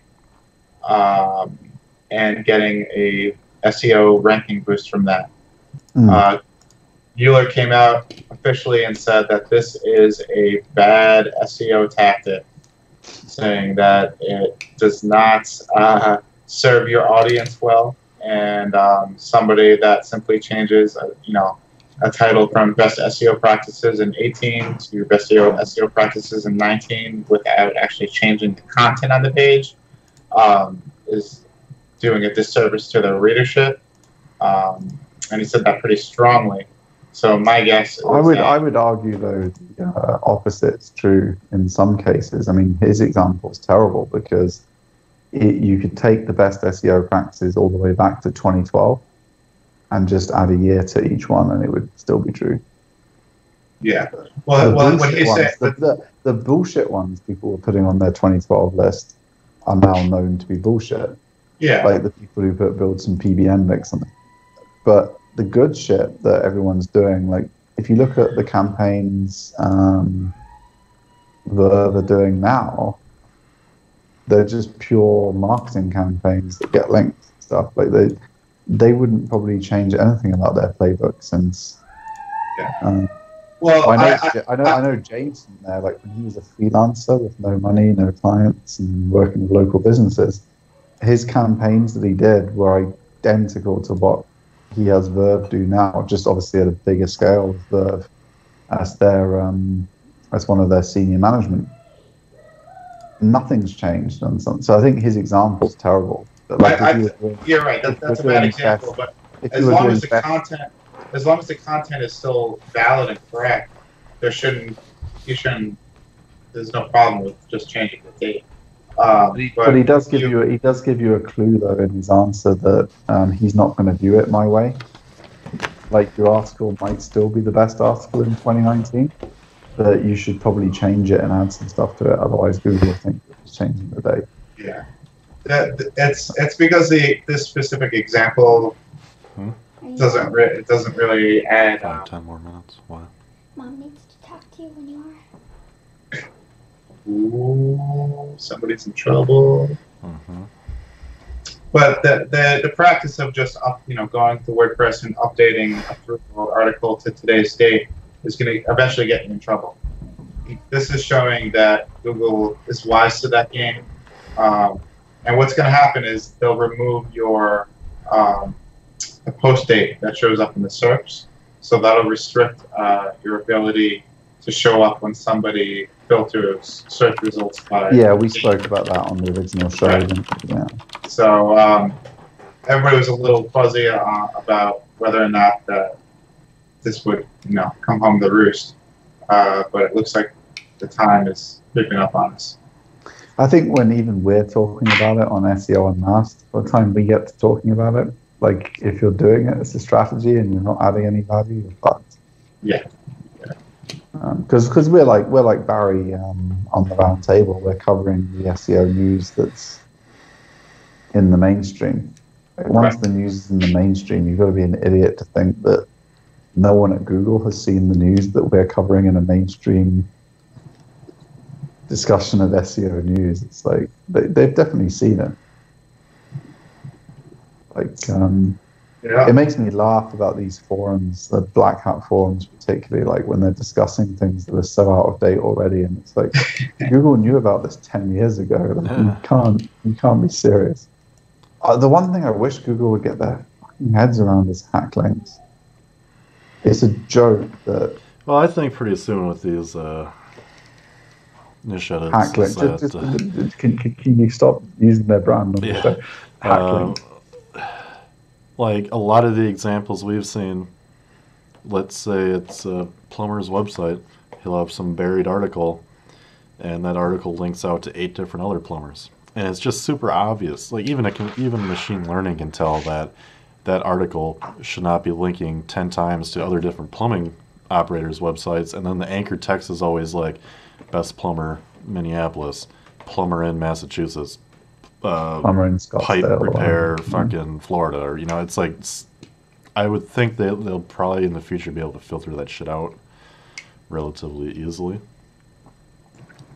and getting a SEO ranking boost from that. Euler came out officially and said that this is a bad SEO tactic, saying that it does not serve your audience well. And somebody that simply changes, a title from best SEO practices in 18 to best SEO practices in 19 without actually changing the content on the page is doing a disservice to their readership. And he said that pretty strongly. So my guess is I would argue, though, the opposite's true in some cases. I mean, his example is terrible because you could take the best SEO practices all the way back to 2012 and just add a year to each one, and it would still be true. Yeah. Well, what he said. The bullshit ones people were putting on their 2012 list are now known to be bullshit. Yeah. Like the people who build some PBN mix on it. But the good shit that everyone's doing, like if you look at the campaigns they're doing now, they're just pure marketing campaigns that get linked and stuff. Like they wouldn't probably change anything about their playbook since. Yeah. Well, I know Jason there. Like when he was a freelancer with no money, no clients, and working with local businesses, his campaigns that he did were identical to what he has Verve do now, just obviously at a bigger scale with Verve as as one of their senior management. Nothing's changed, and so I think his example's terrible. But like, you're right. That's a bad example. But as long as the content is still valid and correct, there's no problem with just changing the date. But he does give you a clue though in his answer that he's not going to do it my way. Like your article might still be the best article in 2019, but you should probably change it and add some stuff to it. Otherwise, Google will think it's changing the date. Yeah, it's because this specific example doesn't really add. 10 more minutes. What? Mom needs to talk to you when you are. Ooh, somebody's in trouble. Mm-hmm. But the practice of just going to WordPress and updating a through article to today's date is going to eventually get you in trouble. This is showing that Google is wise to that game, and what's going to happen is they'll remove your the post date that shows up in the search, so that'll restrict your ability to show up when somebody filters search results by. Yeah, we spoke about that on the original show. Right. Yeah. So everybody was a little fuzzy about whether or not this would, come home to roost. But it looks like the time is creeping up on us. I think when even we're talking about it on SEO UnMasked, by the time we get to talking about it, like if you're doing it as a strategy and you're not adding any value, you're fucked. Yeah. Because we're like Barry on the round table. We're covering the SEO news that's in the mainstream. Like once the news is in the mainstream, you've got to be an idiot to think that no one at Google has seen the news that we're covering in a mainstream discussion of SEO news. It's like they've definitely seen it. Like it makes me laugh about these forums, the black hat forums, particularly like when they're discussing things that are so out of date already, and it's like Google knew about this 10 years ago. Like, you can't be serious. The one thing I wish Google would get their fucking heads around is hack links. It's a joke that. Well, I think pretty soon with these niche edits. Hack links. Can you stop using their brand? Yeah. Hack links. Like a lot of the examples we've seen, let's say it's a plumber's website, he'll have some buried article, and that article links out to 8 different other plumbers. And it's just super obvious. Like even machine learning can tell that that article should not be linking 10 times to other different plumbing operators' websites. And then the anchor text is always like, best plumber, Minneapolis, plumber in Massachusetts, plumber in pipe repair, fucking Florida. Or, it's like, I would think they'll probably in the future be able to filter that shit out relatively easily.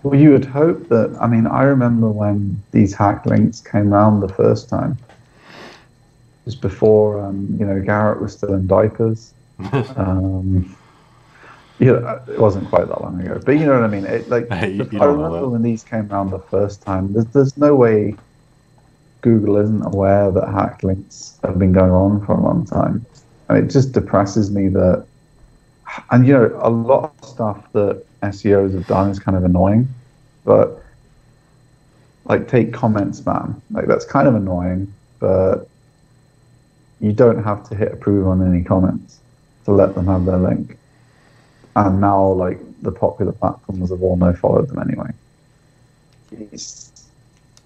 Well, you would hope that. I mean, I remember when these hack links came around the first time. It was before, Garrett was still in diapers. It wasn't quite that long ago, but you know what I mean. I remember when these came around the first time. There's no way Google isn't aware that hack links have been going on for a long time, and it just depresses me that. And a lot of stuff that SEOs have done is kind of annoying, but like take comment spam, like that's kind of annoying, but you don't have to hit approve on any comments to let them have their link. And now, like the popular platforms have all no followed them anyway.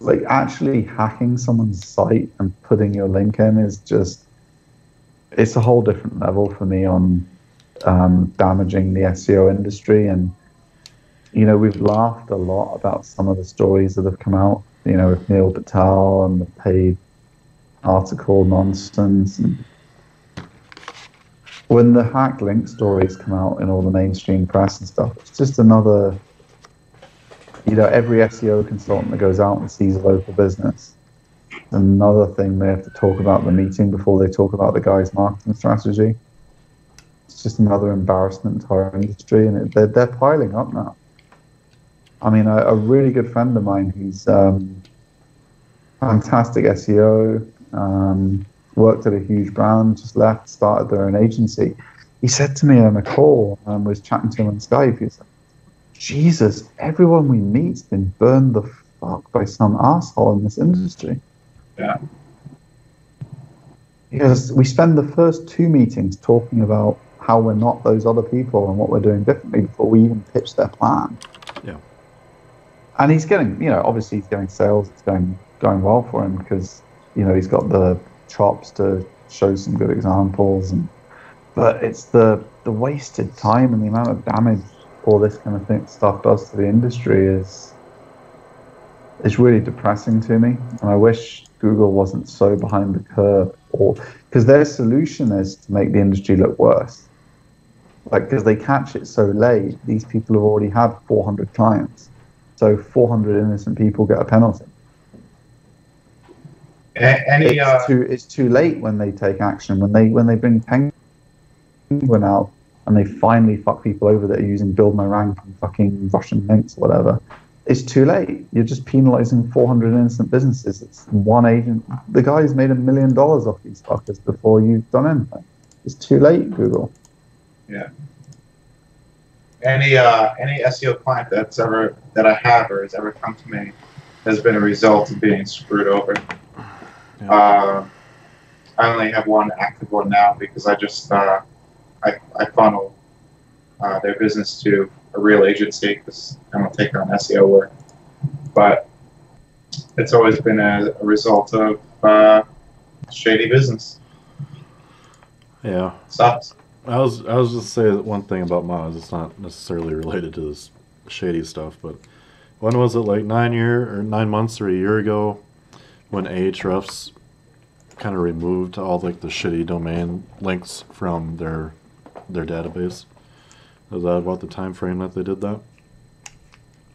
like actually hacking someone's site and putting your link in is just, it's a whole different level for me on damaging the SEO industry. And, you know, we've laughed a lot about some of the stories that have come out, you know, with Neil Patel and the paid article nonsense. And when the hack link stories come out in all the mainstream press and stuff, it's just another, you know, every SEO consultant that goes out and sees a local business, another thing they have to talk about in the meeting before they talk about the guy's marketing strategy. It's just another embarrassment to our industry, and they're piling up now. I mean, a really good friend of mine who's fantastic SEO, worked at a huge brand, just left, started their own agency. He said to me on a call, was chatting to him on Skype, he said, Jesus, everyone we meet's been burned the fuck by some asshole in this industry. Yeah. Because we spend the first 2 meetings talking about how we're not those other people and what we're doing differently before we even pitch their plan. Yeah. And he's getting, you know, obviously he's getting sales. It's going well for him because, you know, he's got the chops to show some good examples. But it's the wasted time and the amount of damage all this kind of stuff does to the industry is really depressing to me. And I wish Google wasn't so behind the curve, or because their solution is to make the industry look worse. Like, because they catch it so late, these people have already had 400 clients, so 400 innocent people get a penalty. It's too late when they take action. When they bring Penguin out and they finally fuck people over that are using Build My Rank and fucking Russian links or whatever, it's too late. You're just penalizing 400 innocent businesses. It's one agent. The guy's made $1 million off these fuckers before you've done anything. It's too late, Google. Yeah. Any SEO client that I have or has ever come to me has been a result of being screwed over. Yeah. I only have one active one now because I just I funnel their business to a real agency because I don't take on SEO work. But it's always been a result of shady business. Yeah. Sucks. I was just say one thing about Moz. It's not necessarily related to this shady stuff, but when was it, like 9 months or a year ago, when Ahrefs kind of removed all like the shitty domain links from their database? Was that about the time frame that they did that?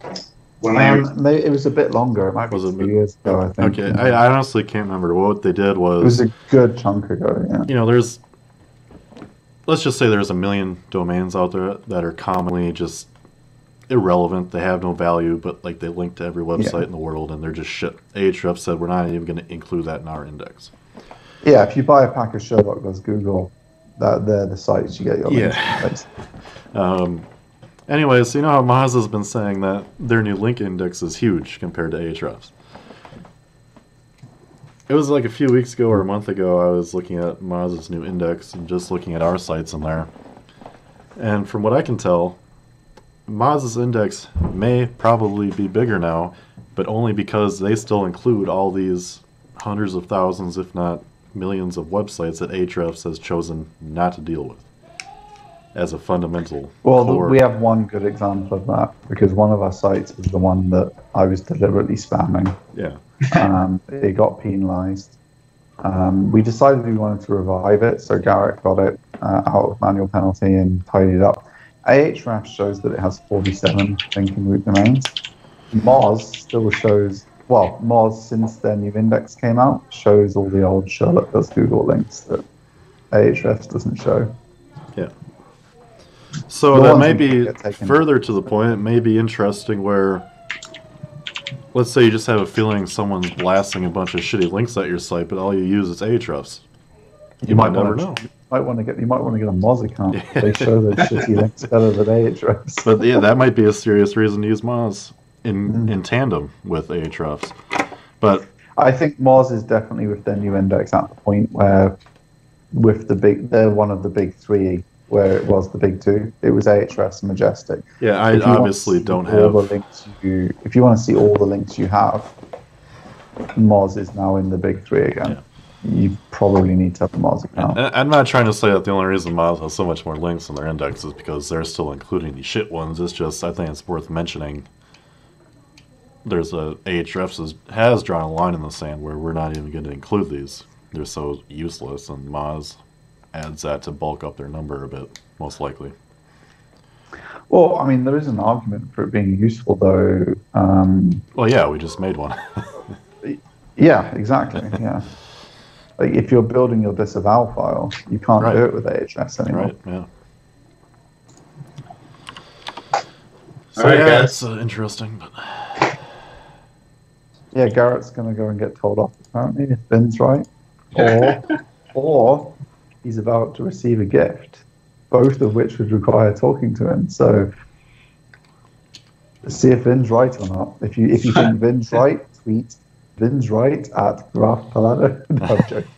It was a bit longer. It might be 2 years ago, I think. Okay, I honestly can't remember. What they did was... It was a good chunk ago, yeah. You know, let's just say there's 1 million domains out there that are commonly just irrelevant. They have no value, but like they link to every website in the world, and they're just shit. Ahrefs said, we're not even going to include that in our index. Yeah, if you buy a pack of Sherlock, does Google... They're the sites you get your links. Anyways, you know how Moz has been saying that their new link index is huge compared to Ahrefs. It was like a few weeks ago or a month ago, I was looking at Moz's new index and just looking at our sites in there. And from what I can tell, Moz's index may probably be bigger now, but only because they still include all these hundreds of thousands, if not millions of websites that Ahrefs has chosen not to deal with as a fundamental core. We have one good example of that because one of our sites was the one that I was deliberately spamming. Yeah. It got penalized. We decided we wanted to revive it, so Garrett got it out of manual penalty and tidied it up. Ahrefs shows that it has 47 linking root domains. Moz still shows... Well, Moz, since their new index came out, shows all the old Sherlock does Google links that Ahrefs doesn't show. Yeah. So that may be further to the point. It may be interesting where, let's say you just have a feeling someone's blasting a bunch of shitty links at your site, but all you use is Ahrefs. You might never know. You might want to get a Moz account. Yeah. They show those shitty links better than Ahrefs. But yeah, that might be a serious reason to use Moz in tandem with Ahrefs. But I think Moz is definitely with their new index at the point where they're one of the big three, where it was the big two. It was Ahrefs and Majestic. Yeah, I obviously don't have all the links if you want to see all the links you have, Moz is now in the big three again, you probably need to have a Moz account. I'm not trying to say that the only reason Moz has so much more links in their index is because they're still including the shit ones. It's just, I think it's worth mentioning. There's Ahrefs has drawn a line in the sand where we're not even going to include these. They're so useless, and Moz adds that to bulk up their number a bit, most likely. Well, I mean, there is an argument for it being useful, though. Well, yeah, we just made one. Yeah, exactly. Yeah. Like, if you're building your disavow file, you can't do it with Ahrefs anymore. Right, yeah. So, All right, yeah, guys. it's interesting, but... Yeah, Garrett's going to go and get told off, apparently, if Ben's right. Or he's about to receive a gift, both of which would require talking to him. So, let's see if Vin's right or not. If you think Vin's right, tweet Vin's right at Graph Palado. No, I'm joking.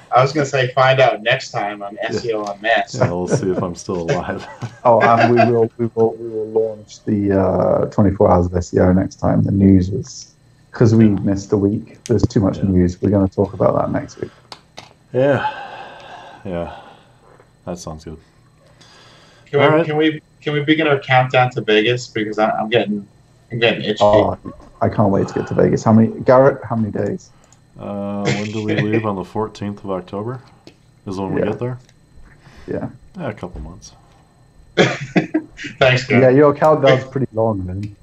I was going to say find out next time on SEO UnMasked. Yeah, we'll see if I'm still alive. Oh, and we will launch the 24 hours of SEO next time. The news was because we missed a week. There's too much news. We're going to talk about that next week. Yeah, that sounds good. Can we begin our countdown to Vegas, because I'm getting itchy. Oh, I can't wait to get to Vegas. How many days? When do we leave? On the 14th of October is when we get there? Yeah, a couple months. Thanks, guys. Yeah, your countdown's pretty long, man.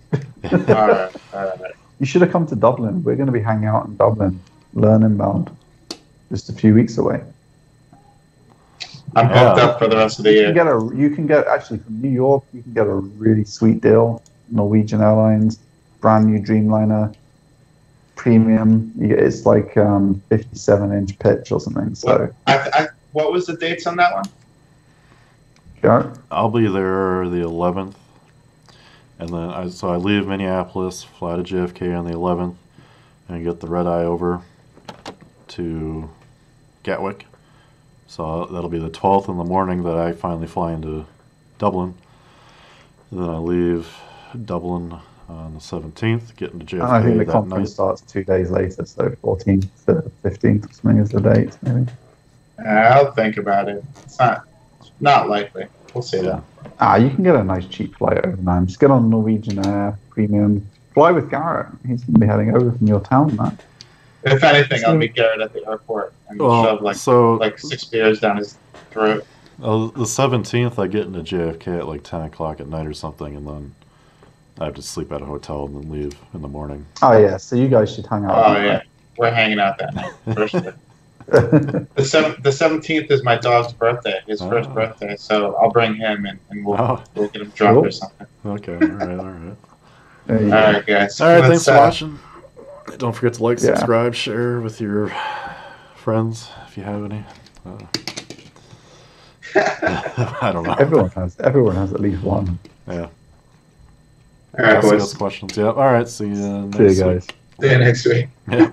All right. You should have come to Dublin. We're going to be hanging out in Dublin, Learn Inbound, just a few weeks away. I'm pumped up for the rest of the year. You can get actually from New York. You can get a really sweet deal. Norwegian Airlines, brand new Dreamliner, premium. It's like 57-inch pitch or something. So, what was the dates on that one? Sure. I'll be there the 11th, and then I leave Minneapolis, fly to JFK on the 11th, and get the red eye over to Gatwick. So that'll be the 12th in the morning that I finally fly into Dublin. And then I leave Dublin on the 17th, get into JFK I think the that conference night. starts 2 days later, so 14th to 15th or something is the date, maybe. I'll think about it. It's not likely. We'll see that. You can get a nice cheap flight overnight. Just get on Norwegian Air, premium. Fly with Garrett. He's going to be heading over from your town, man. If anything, I'll meet Garrett at the airport and shove like 6 beers down his throat. The 17th, I get into JFK at like 10 o'clock at night or something, and then I have to sleep at a hotel and then leave in the morning. Oh, yeah. So you guys should hang out. Oh, yeah. We're hanging out that night, for sure. The 17th is my dog's birthday, his first birthday, so I'll bring him and we'll get him drunk or something. Okay, all right. All right, guys. All right, thanks for watching. Don't forget to like, subscribe, share with your friends if you have any. I don't know. Everyone has at least one. Yeah. All right, boys. Questions. Yeah. All right. See you next week. See you next week. Yeah.